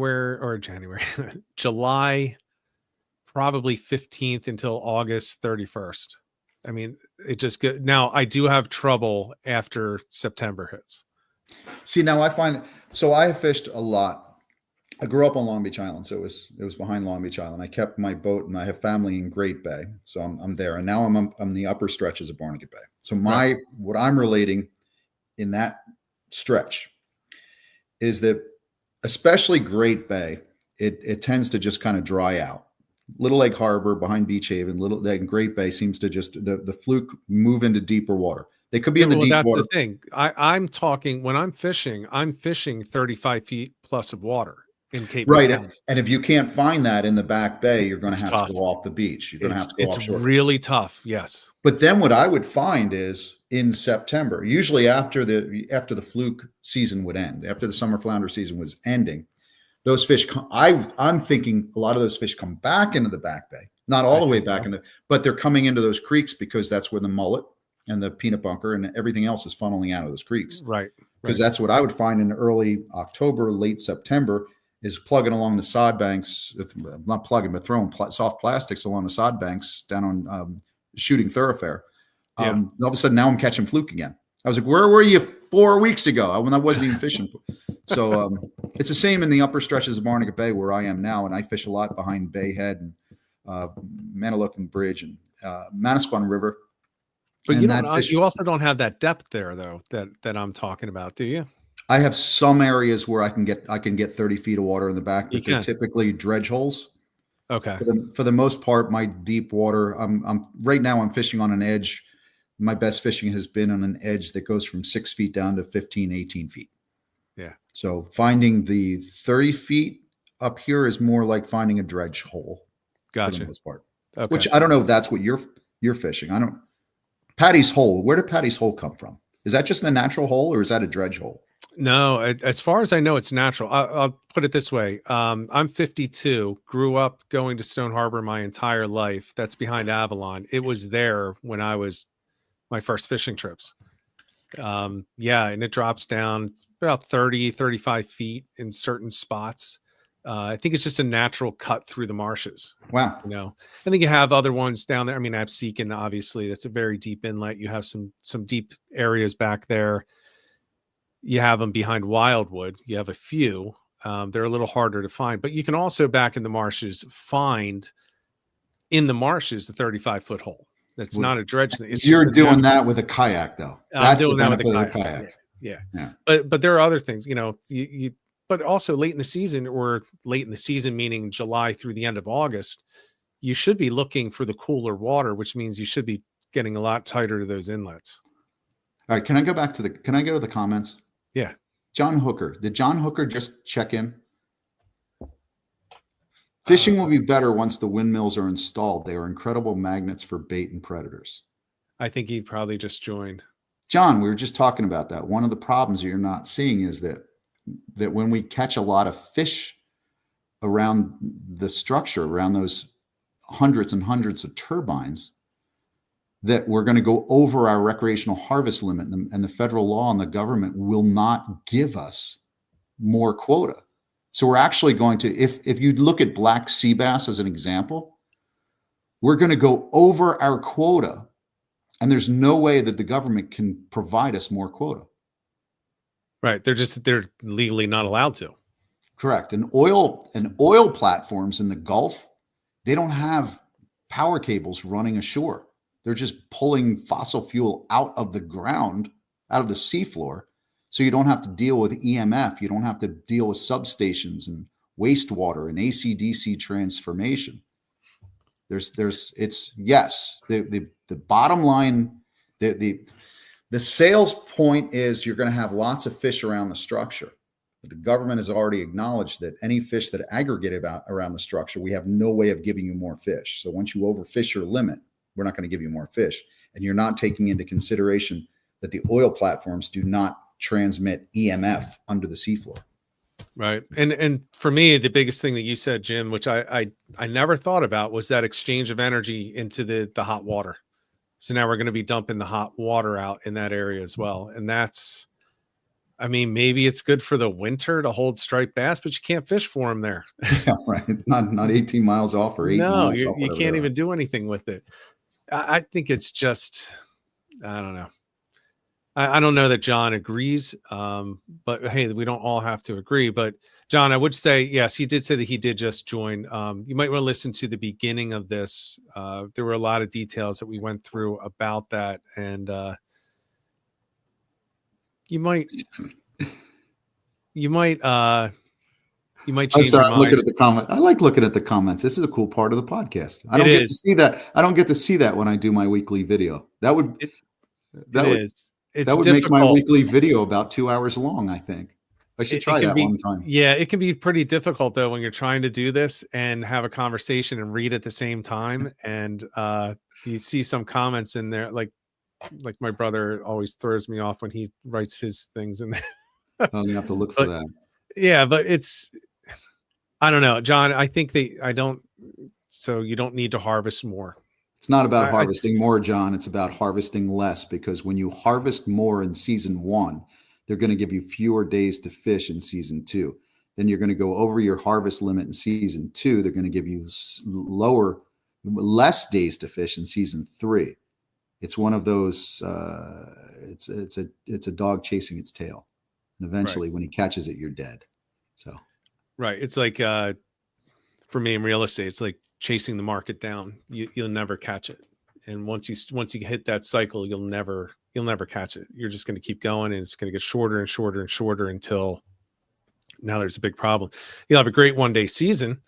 Speaker 1: probably 15th until August 31st. I mean, it just now I do have trouble after September hits.
Speaker 2: See, now I find, so I have fished a lot. I grew up on Long Beach Island, so it was behind Long Beach Island. I kept my boat, and I have family in Great Bay, so I'm there. And now I'm the upper stretches of Barnegat Bay. So what I'm relating in that stretch is that, especially Great Bay, it tends to just kind of dry out. Little Egg Harbor behind Beach Haven, Little Egg, Great Bay seems to just the fluke move into deeper water. They could be in the deep water.
Speaker 1: That's the thing. I'm talking, when I'm fishing 35 feet plus of water in Cape May County.
Speaker 2: And if you can't find that in the back bay, you're going to have to go off the beach. You're going to have to go offshore.
Speaker 1: It's really tough. Yes.
Speaker 2: But then what I would find is in September, usually after the fluke season would end, after the summer flounder season was ending, those fish, I'm thinking a lot of those fish come back into the back bay, not all the way back but they're coming into those creeks, because that's where the mullet and the peanut bunker and everything else is funneling out of those creeks.
Speaker 1: Right.
Speaker 2: Because that's what I would find in early October, late September, is plugging along the sod banks, not plugging, but throwing soft plastics along the sod banks down on Shooting Thoroughfare. All of a sudden now I'm catching fluke again. I was like, where were you 4 weeks ago when I wasn't even fishing? So it's the same in the upper stretches of Barnegat Bay where I am now. And I fish a lot behind Bay Head and Manilookan Bridge and Manasquan River.
Speaker 1: But you also don't have that depth there, though, that I'm talking about, do you?
Speaker 2: I have some areas where I can get 30 feet of water in the back, but they're typically dredge holes.
Speaker 1: Okay.
Speaker 2: For the most part, my deep water, I'm right now I'm fishing on an edge. My best fishing has been on an edge that goes from 6 feet down to 15, 18 feet.
Speaker 1: Yeah. So
Speaker 2: finding the 30 feet up here is more like finding a dredge hole.
Speaker 1: Gotcha.
Speaker 2: For the most part.
Speaker 1: Okay.
Speaker 2: Which I don't know if that's what you're fishing. Patty's Hole. Where did Patty's Hole come from? Is that just a natural hole, or is that a dredge hole?
Speaker 1: No, as far as I know, it's natural. I'll put it this way. I'm 52, grew up going to Stone Harbor my entire life. That's behind Avalon. It was there when I was my first fishing trips. Yeah, and it drops down about 30, 35 feet in certain spots. I think it's just a natural cut through the marshes.
Speaker 2: Wow.
Speaker 1: I think you have other ones down there. I mean, I have Seacon, obviously. That's a very deep inlet. You have some deep areas back there. You have them behind Wildwood. You have a few. They're a little harder to find, but you can also back in the marshes find in the marshes the 35-foot hole. That's not a dredge thing. It's just
Speaker 2: You're doing that with a kayak, though.
Speaker 1: I'm
Speaker 2: That's the
Speaker 1: doing that with
Speaker 2: benefit
Speaker 1: a
Speaker 2: of the
Speaker 1: kayak.
Speaker 2: kayak.
Speaker 1: Yeah. But there are other things, you but also late in the season, or late in the season, meaning July through the end of August, you should be looking for the cooler water, which means you should be getting a lot tighter to those inlets.
Speaker 2: All right. Can I go to the comments?
Speaker 1: Yeah.
Speaker 2: John Hooker. Did John Hooker just check in? Fishing will be better once the windmills are installed. They are incredible magnets for bait and predators.
Speaker 1: I think he probably just joined.
Speaker 2: John, we were just talking about that. One of the problems that you're not seeing is that when we catch a lot of fish around the structure, around those hundreds and hundreds of turbines, that we're going to go over our recreational harvest limit, and the federal law and the government will not give us more quota. So we're actually going to, if you look at black sea bass as an example, we're going to go over our quota, and there's no way that the government can provide us more quota.
Speaker 1: Right. They're legally not allowed to.
Speaker 2: Correct. And oil platforms in the Gulf, they don't have power cables running ashore. They're just pulling fossil fuel out of the ground, out of the seafloor. So you don't have to deal with EMF. You don't have to deal with substations and wastewater and AC/DC transformation. The bottom line, the sales point is you're going to have lots of fish around the structure. But the government has already acknowledged that any fish that aggregate around the structure, we have no way of giving you more fish. So once you overfish your limit, we're not going to give you more fish. And you're not taking into consideration that the oil platforms do not transmit EMF under the seafloor.
Speaker 1: Right. And for me, the biggest thing that you said, Jim, which I never thought about, was that exchange of energy into the hot water. So now we're going to be dumping the hot water out in that area as well. And that's, I mean, maybe it's good for the winter to hold striped bass, but you can't fish for them there.
Speaker 2: Yeah, right. Not 18 miles off or 8 miles off.
Speaker 1: You can't even do anything with it. I think it's just, I don't know. I don't know that John agrees, but hey, we don't all have to agree. But John, I would say, yes, he did say that he did just join. You might want to listen to the beginning of this. There were a lot of details that we went through about that, and you might change your mind.
Speaker 2: Looking at the comment. I like looking at the comments. This is a cool part of the podcast. I don't get to see that. I don't get to see that when I do my weekly video. That would make my weekly video about 2 hours long, I think. I should try that one time.
Speaker 1: Yeah, it can be pretty difficult, though, when you're trying to do this and have a conversation and read at the same time. And you see some comments in there, like my brother always throws me off when he writes his things in there.
Speaker 2: Oh, you have to look for that.
Speaker 1: Yeah, but I don't know, John. I think so you don't need to harvest more.
Speaker 2: It's not about harvesting more, John. It's about harvesting less, because when you harvest more in season 1, they're going to give you fewer days to fish in season 2. Then you're going to go over your harvest limit in season 2. They're going to give you less days to fish in season 3. It's one of those. It's a dog chasing its tail, and eventually, when he catches it, you're dead. So,
Speaker 1: right. It's like for me in real estate, it's like chasing the market down. You'll never catch it, and once you hit that cycle, you'll never catch it. You're just going to keep going, and it's going to get shorter and shorter and shorter until now there's a big problem. You'll have a great one-day season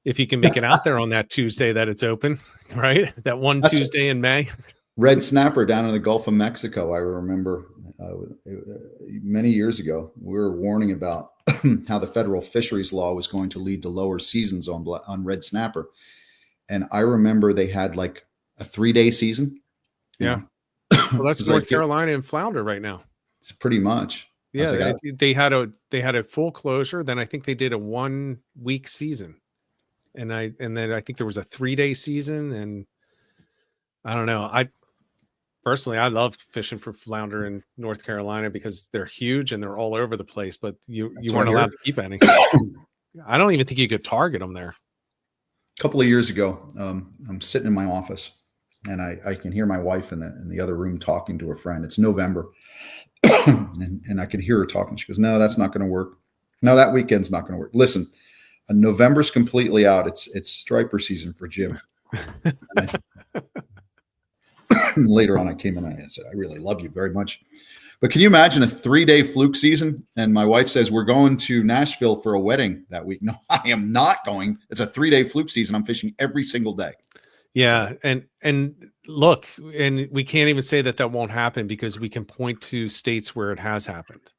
Speaker 1: if you can make it out there on that Tuesday that it's open, right? That Tuesday in May.
Speaker 2: Red snapper down in the Gulf of Mexico. I remember many years ago, we were warning about how the federal fisheries law was going to lead to lower seasons on red snapper. And I remember they had like a 3-day season.
Speaker 1: Yeah. Well, that's North Carolina and flounder right now.
Speaker 2: It's pretty much.
Speaker 1: Yeah. They had a full closure. Then I think they did a 1-week season. And then I think there was a 3-day season, and I don't know. Personally, I love fishing for flounder in North Carolina because they're huge and they're all over the place, but you
Speaker 2: That's
Speaker 1: weren't
Speaker 2: what I
Speaker 1: allowed
Speaker 2: hear.
Speaker 1: to keep any. I don't even think you could target them there.
Speaker 2: A couple of years ago, I'm sitting in my office and I can hear my wife in the other room talking to a friend. It's November. and I can hear her talking. She goes, "No, that's not going to work. No, that weekend's not going to work. Listen, November's completely out. It's striper season for Jim." Later on, I came in and I said, "I really love you very much. But can you imagine a 3-day Fluke season?" And my wife says, "We're going to Nashville for a wedding that week." No, I am not going. It's a 3-day Fluke season. I'm fishing every single day.
Speaker 1: Yeah.
Speaker 2: So,
Speaker 1: And look, and we can't even say that won't happen because we can point to states where it has happened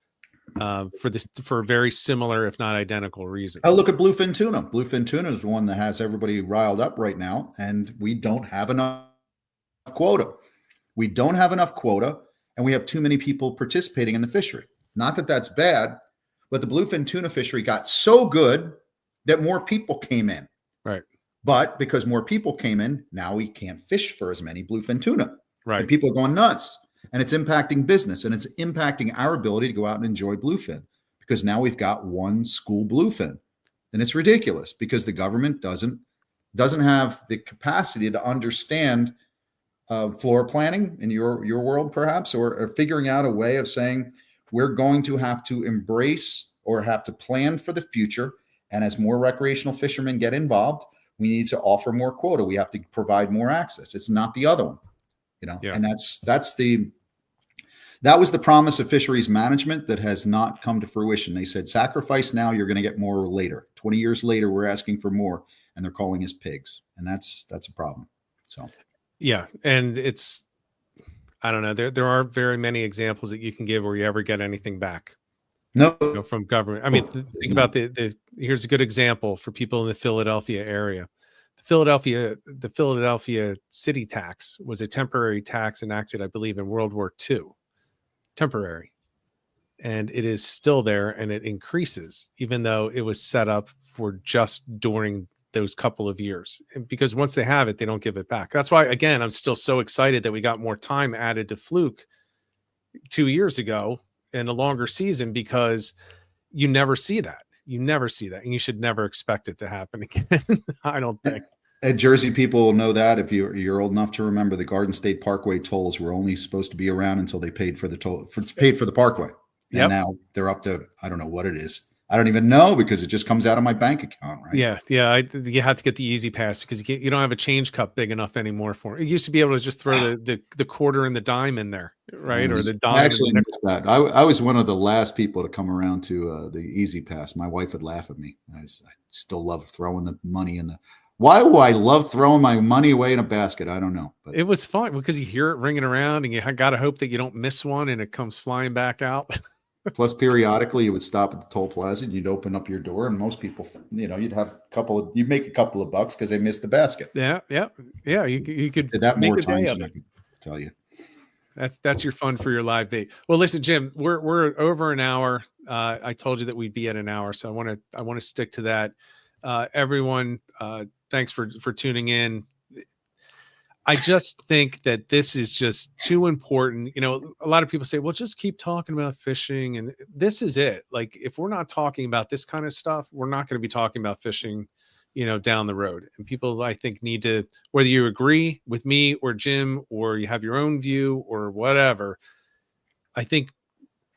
Speaker 1: for very similar, if not identical reasons.
Speaker 2: oh, look at bluefin tuna. Bluefin tuna is the one that has everybody riled up right now. And we don't have enough quota. We don't have enough quota, and we have too many people participating in the fishery. Not that that's bad, but the bluefin tuna fishery got so good that more people came in.
Speaker 1: Right.
Speaker 2: But because more people came in, now we can't fish for as many bluefin tuna.
Speaker 1: Right.
Speaker 2: And people are going nuts. And it's impacting business, and it's impacting our ability to go out and enjoy bluefin because now we've got one school bluefin. And it's ridiculous because the government doesn't have the capacity to understand floor planning in your world, perhaps, or figuring out a way of saying we're going to have to embrace or have to plan for the future. And as more recreational fishermen get involved, we need to offer more quota. We have to provide more access. It's not the other one,
Speaker 1: Yeah.
Speaker 2: And that was the promise of fisheries management that has not come to fruition. They said, sacrifice now, you're going to get more later. 20 years later, we're asking for more, and they're calling us pigs. And that's a problem. So.
Speaker 1: Yeah. And I don't know. There aren't very many examples that you can give where you ever get anything back.
Speaker 2: No,
Speaker 1: From government. I mean, think about here's a good example for people in the Philadelphia area. The Philadelphia city tax was a temporary tax enacted, I believe, in World War II. Temporary. And it is still there, and it increases, even though it was set up for just during those couple of years. And because once they have it, they don't give it back. That's why, again, I'm still so excited that we got more time added to Fluke 2 years ago and a longer season, because you never see that. You never see that. And you should never expect it to happen again. I don't think.
Speaker 2: Jersey people will know that if you're old enough to remember, the Garden State Parkway tolls were only supposed to be around until they paid for the parkway. And now they're up to, I don't know what it is. I don't even know because it just comes out of my bank account, right?
Speaker 1: Yeah. You have to get the easy pass because you don't have a change cup big enough anymore for it. It used to be able to just throw the quarter and the dime in there, right? Or the dime.
Speaker 2: I actually missed that. I was one of the last people to come around to the easy pass. My wife would laugh at me. I still love throwing the money in the. Why do I love throwing my money away in a basket? I don't know. But
Speaker 1: it was fun because you hear it ringing around and you got to hope that you don't miss one and it comes flying back out.
Speaker 2: Plus, periodically, you would stop at the toll plaza and you'd open up your door, and most people, you'd make a couple of bucks because they missed the basket.
Speaker 1: Yeah. You could
Speaker 2: did that more times than I can tell you.
Speaker 1: That's your fun for your live bait. Well, listen, Jim, we're over an hour. I told you that we'd be at an hour, so I want to stick to that. Everyone, thanks for tuning in. I just think that this is just too important. A lot of people say, well, just keep talking about fishing. And this is it. Like, if we're not talking about this kind of stuff, we're not going to be talking about fishing, down the road. And people, I think, need to, whether you agree with me or Jim, or you have your own view or whatever, I think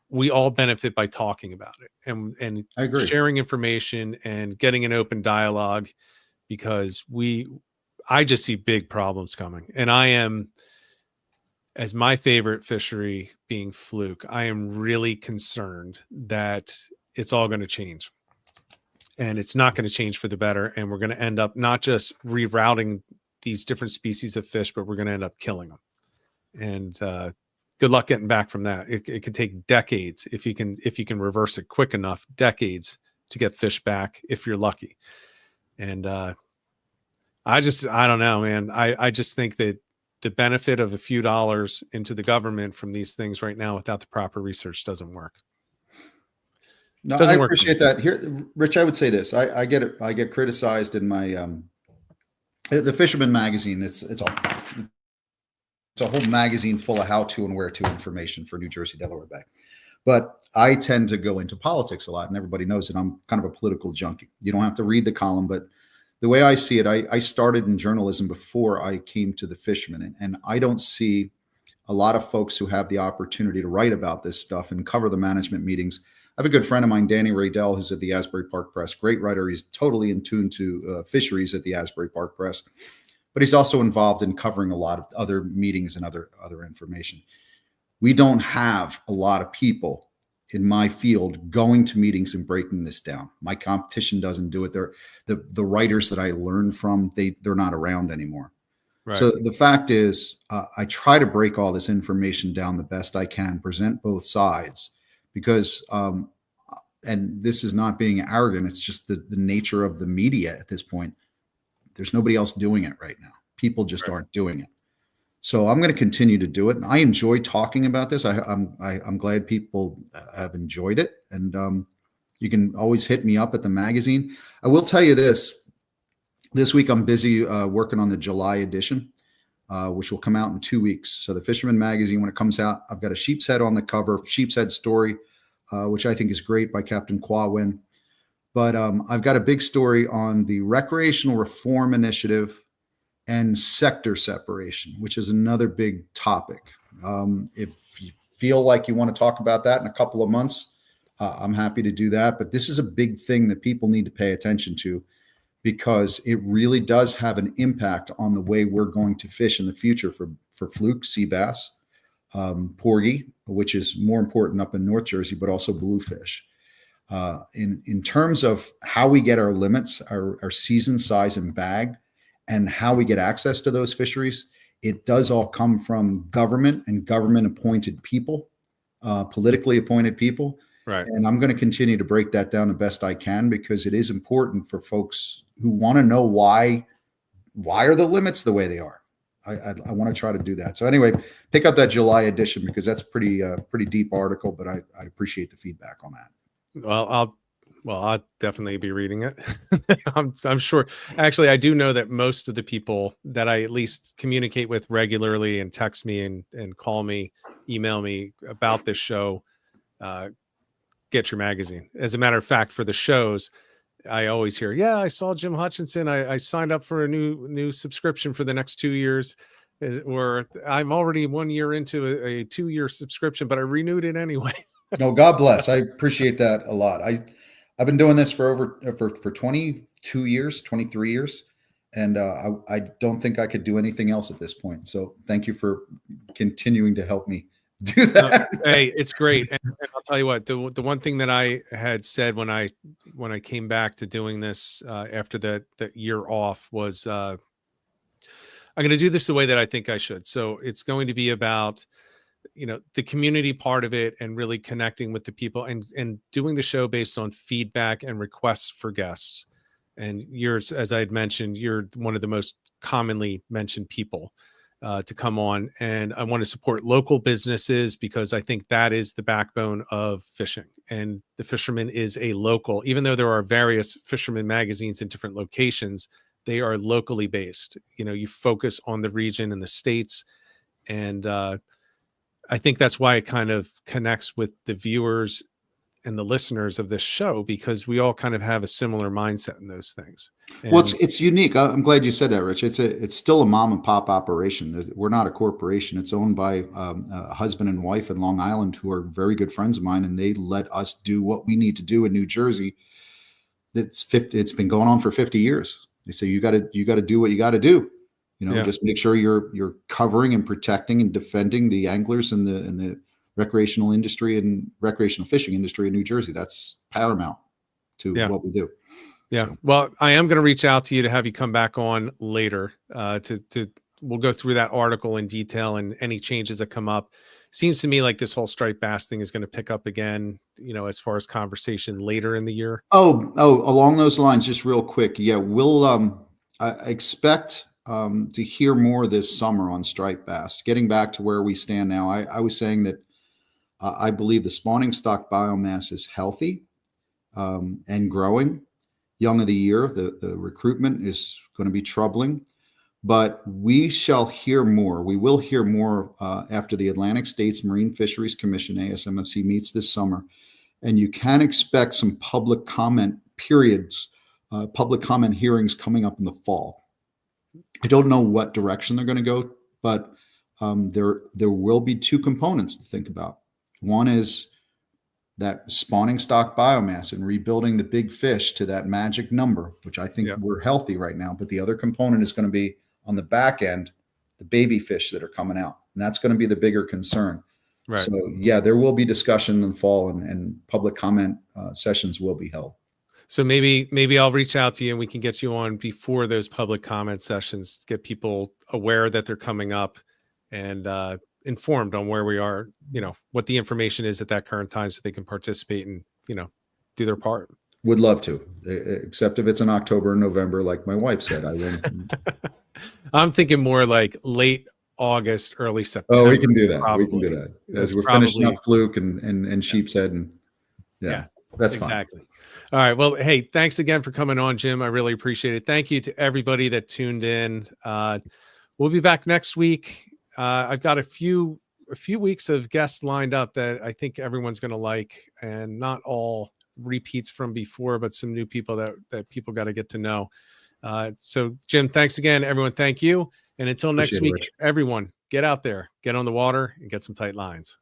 Speaker 1: we all benefit by talking about it and
Speaker 2: I agree.
Speaker 1: Sharing information and getting an open dialogue, because I just see big problems coming. And I am, as my favorite fishery being Fluke, I am really concerned that it's all going to change. And it's not going to change for the better. And we're going to end up not just rerouting these different species of fish, but we're going to end up killing them. And good luck getting back from that. It could take decades if you can reverse it quick enough, decades to get fish back if you're lucky. And I don't know, man. I just think that the benefit of a few dollars into the government from these things right now without the proper research doesn't work.
Speaker 2: No, I appreciate that. Here, Rich, I would say this. I get it. I get criticized in my the Fisherman magazine. It's a whole magazine full of how-to and where-to information for New Jersey, Delaware Bay. But I tend to go into politics a lot, and everybody knows that I'm kind of a political junkie. You don't have to read the column, but the way I see it, I started in journalism before I came to the fishermen, and I don't see a lot of folks who have the opportunity to write about this stuff and cover the management meetings. I have a good friend of mine, Danny Raydell, who's at the Asbury Park Press, great writer. He's totally in tune to fisheries at the Asbury Park Press, but he's also involved in covering a lot of other meetings and other information. We don't have a lot of people in my field going to meetings and breaking this down. My competition doesn't do it. The writers that I learned from, they're not around anymore. Right. So the fact is, I try to break all this information down the best I can, present both sides, because, and this is not being arrogant, it's just the nature of the media at this point. There's nobody else doing it right now. People just aren't doing it. So I'm going to continue to do it. And I enjoy talking about this. I'm glad people have enjoyed it. And you can always hit me up at the magazine. I will tell you this. This week I'm busy working on the July edition, which will come out in 2 weeks. So the Fisherman magazine, when it comes out, I've got a sheep's head on the cover, sheep's head story, which I think is great, by Captain Quawin. But I've got a big story on the Recreational Reform Initiative and sector separation, which is another big topic. If you feel like you want to talk about that in a couple of months, I'm happy to do that. But this is a big thing that people need to pay attention to, because it really does have an impact on the way we're going to fish in the future for fluke, sea bass, porgy, which is more important up in North Jersey, but also bluefish. In terms of how we get our limits, our season size and bag, and how we get access to those fisheries, it does all come from government and government-appointed people, politically appointed people. Right. And I'm going to continue to break that down the best I can, because it is important for folks who want to know why are the limits the way they are. I want to try to do that. So anyway, pick up that July edition, because that's pretty deep article, but I appreciate the feedback on that.
Speaker 1: Well, I'll definitely be reading it. I'm sure. Actually, I do know that most of the people that I at least communicate with regularly and text me and call me, email me about this show, get your magazine. As a matter of fact, for the shows, I always hear, yeah, I saw Jim Hutchinson. I signed up for a new subscription for the next 2 years, or I'm already 1 year into a 2-year subscription, but I renewed it anyway.
Speaker 2: No, God bless. I appreciate that a lot. I've been doing this for 22 years, 23 years, and I don't think I could do anything else at this point. So thank you for continuing to help me do that.
Speaker 1: Hey, it's great. And I'll tell you what, the one thing that I had said when I came back to doing this after the year off was, I'm going to do this the way that I think I should. So it's going to be about, the community part of it, and really connecting with the people, and doing the show based on feedback and requests for guests. And yours, as I had mentioned, you're one of the most commonly mentioned people to come on. And I want to support local businesses, because I think that is the backbone of fishing. And the Fisherman is a local, even though there are various fisherman magazines in different locations, they are locally based. You focus on the region and the states. And I think that's why it kind of connects with the viewers and the listeners of this show, because we all kind of have a similar mindset in those things. And
Speaker 2: well, it's unique. I'm glad you said that, Rich. It's still a mom and pop operation. We're not a corporation. It's owned by a husband and wife in Long Island who are very good friends of mine, and they let us do what we need to do in New Jersey. It's been going on for 50 years. They say you got to do what you got to do. Just make sure you're covering and protecting and defending the anglers and the recreational industry and recreational fishing industry in New Jersey. That's paramount to what we do.
Speaker 1: Yeah. So. Well, I am going to reach out to you to have you come back on later. We'll go through that article in detail and any changes that come up. Seems to me like this whole striped bass thing is going to pick up again, as far as conversation later in the year.
Speaker 2: Oh, along those lines, just real quick. Yeah, we'll I expect to hear more this summer on striped bass. Getting back to where we stand now, I was saying that I believe the spawning stock biomass is healthy and growing. Young of the year, the recruitment is going to be troubling, But we shall hear more. We will hear more after the Atlantic States Marine Fisheries Commission, ASMFC, meets this summer. And you can expect some public comment periods, public comment hearings coming up in the fall. I don't know what direction they're going to go, but there will be two components to think about. One is that spawning stock biomass and rebuilding the big fish to that magic number, which I think we're healthy right now. But the other component is going to be on the back end, the baby fish that are coming out. And that's going to be the bigger concern. Right. So yeah, there will be discussion in the fall, and public comment sessions will be held.
Speaker 1: So maybe I'll reach out to you and we can get you on before those public comment sessions, get people aware that they're coming up and informed on where we are, what the information is at that current time, so they can participate and, do their part.
Speaker 2: Would love to, except if it's in October and November, like my wife said, I wouldn't.
Speaker 1: I'm thinking more like late August, early September.
Speaker 2: Oh, we can do that. Probably. We can do that as we're finishing up Fluke and Sheepshead, and that's
Speaker 1: exactly.
Speaker 2: Fine.
Speaker 1: All right. Well, hey, thanks again for coming on, Jim. I really appreciate it. Thank you to everybody that tuned in. We'll be back next week. I've got a few weeks of guests lined up that I think everyone's going to like, and not all repeats from before, but some new people that people got to get to know. So Jim, thanks again, everyone. Thank you. And until next week, everyone, get out there, get on the water, and get some tight lines.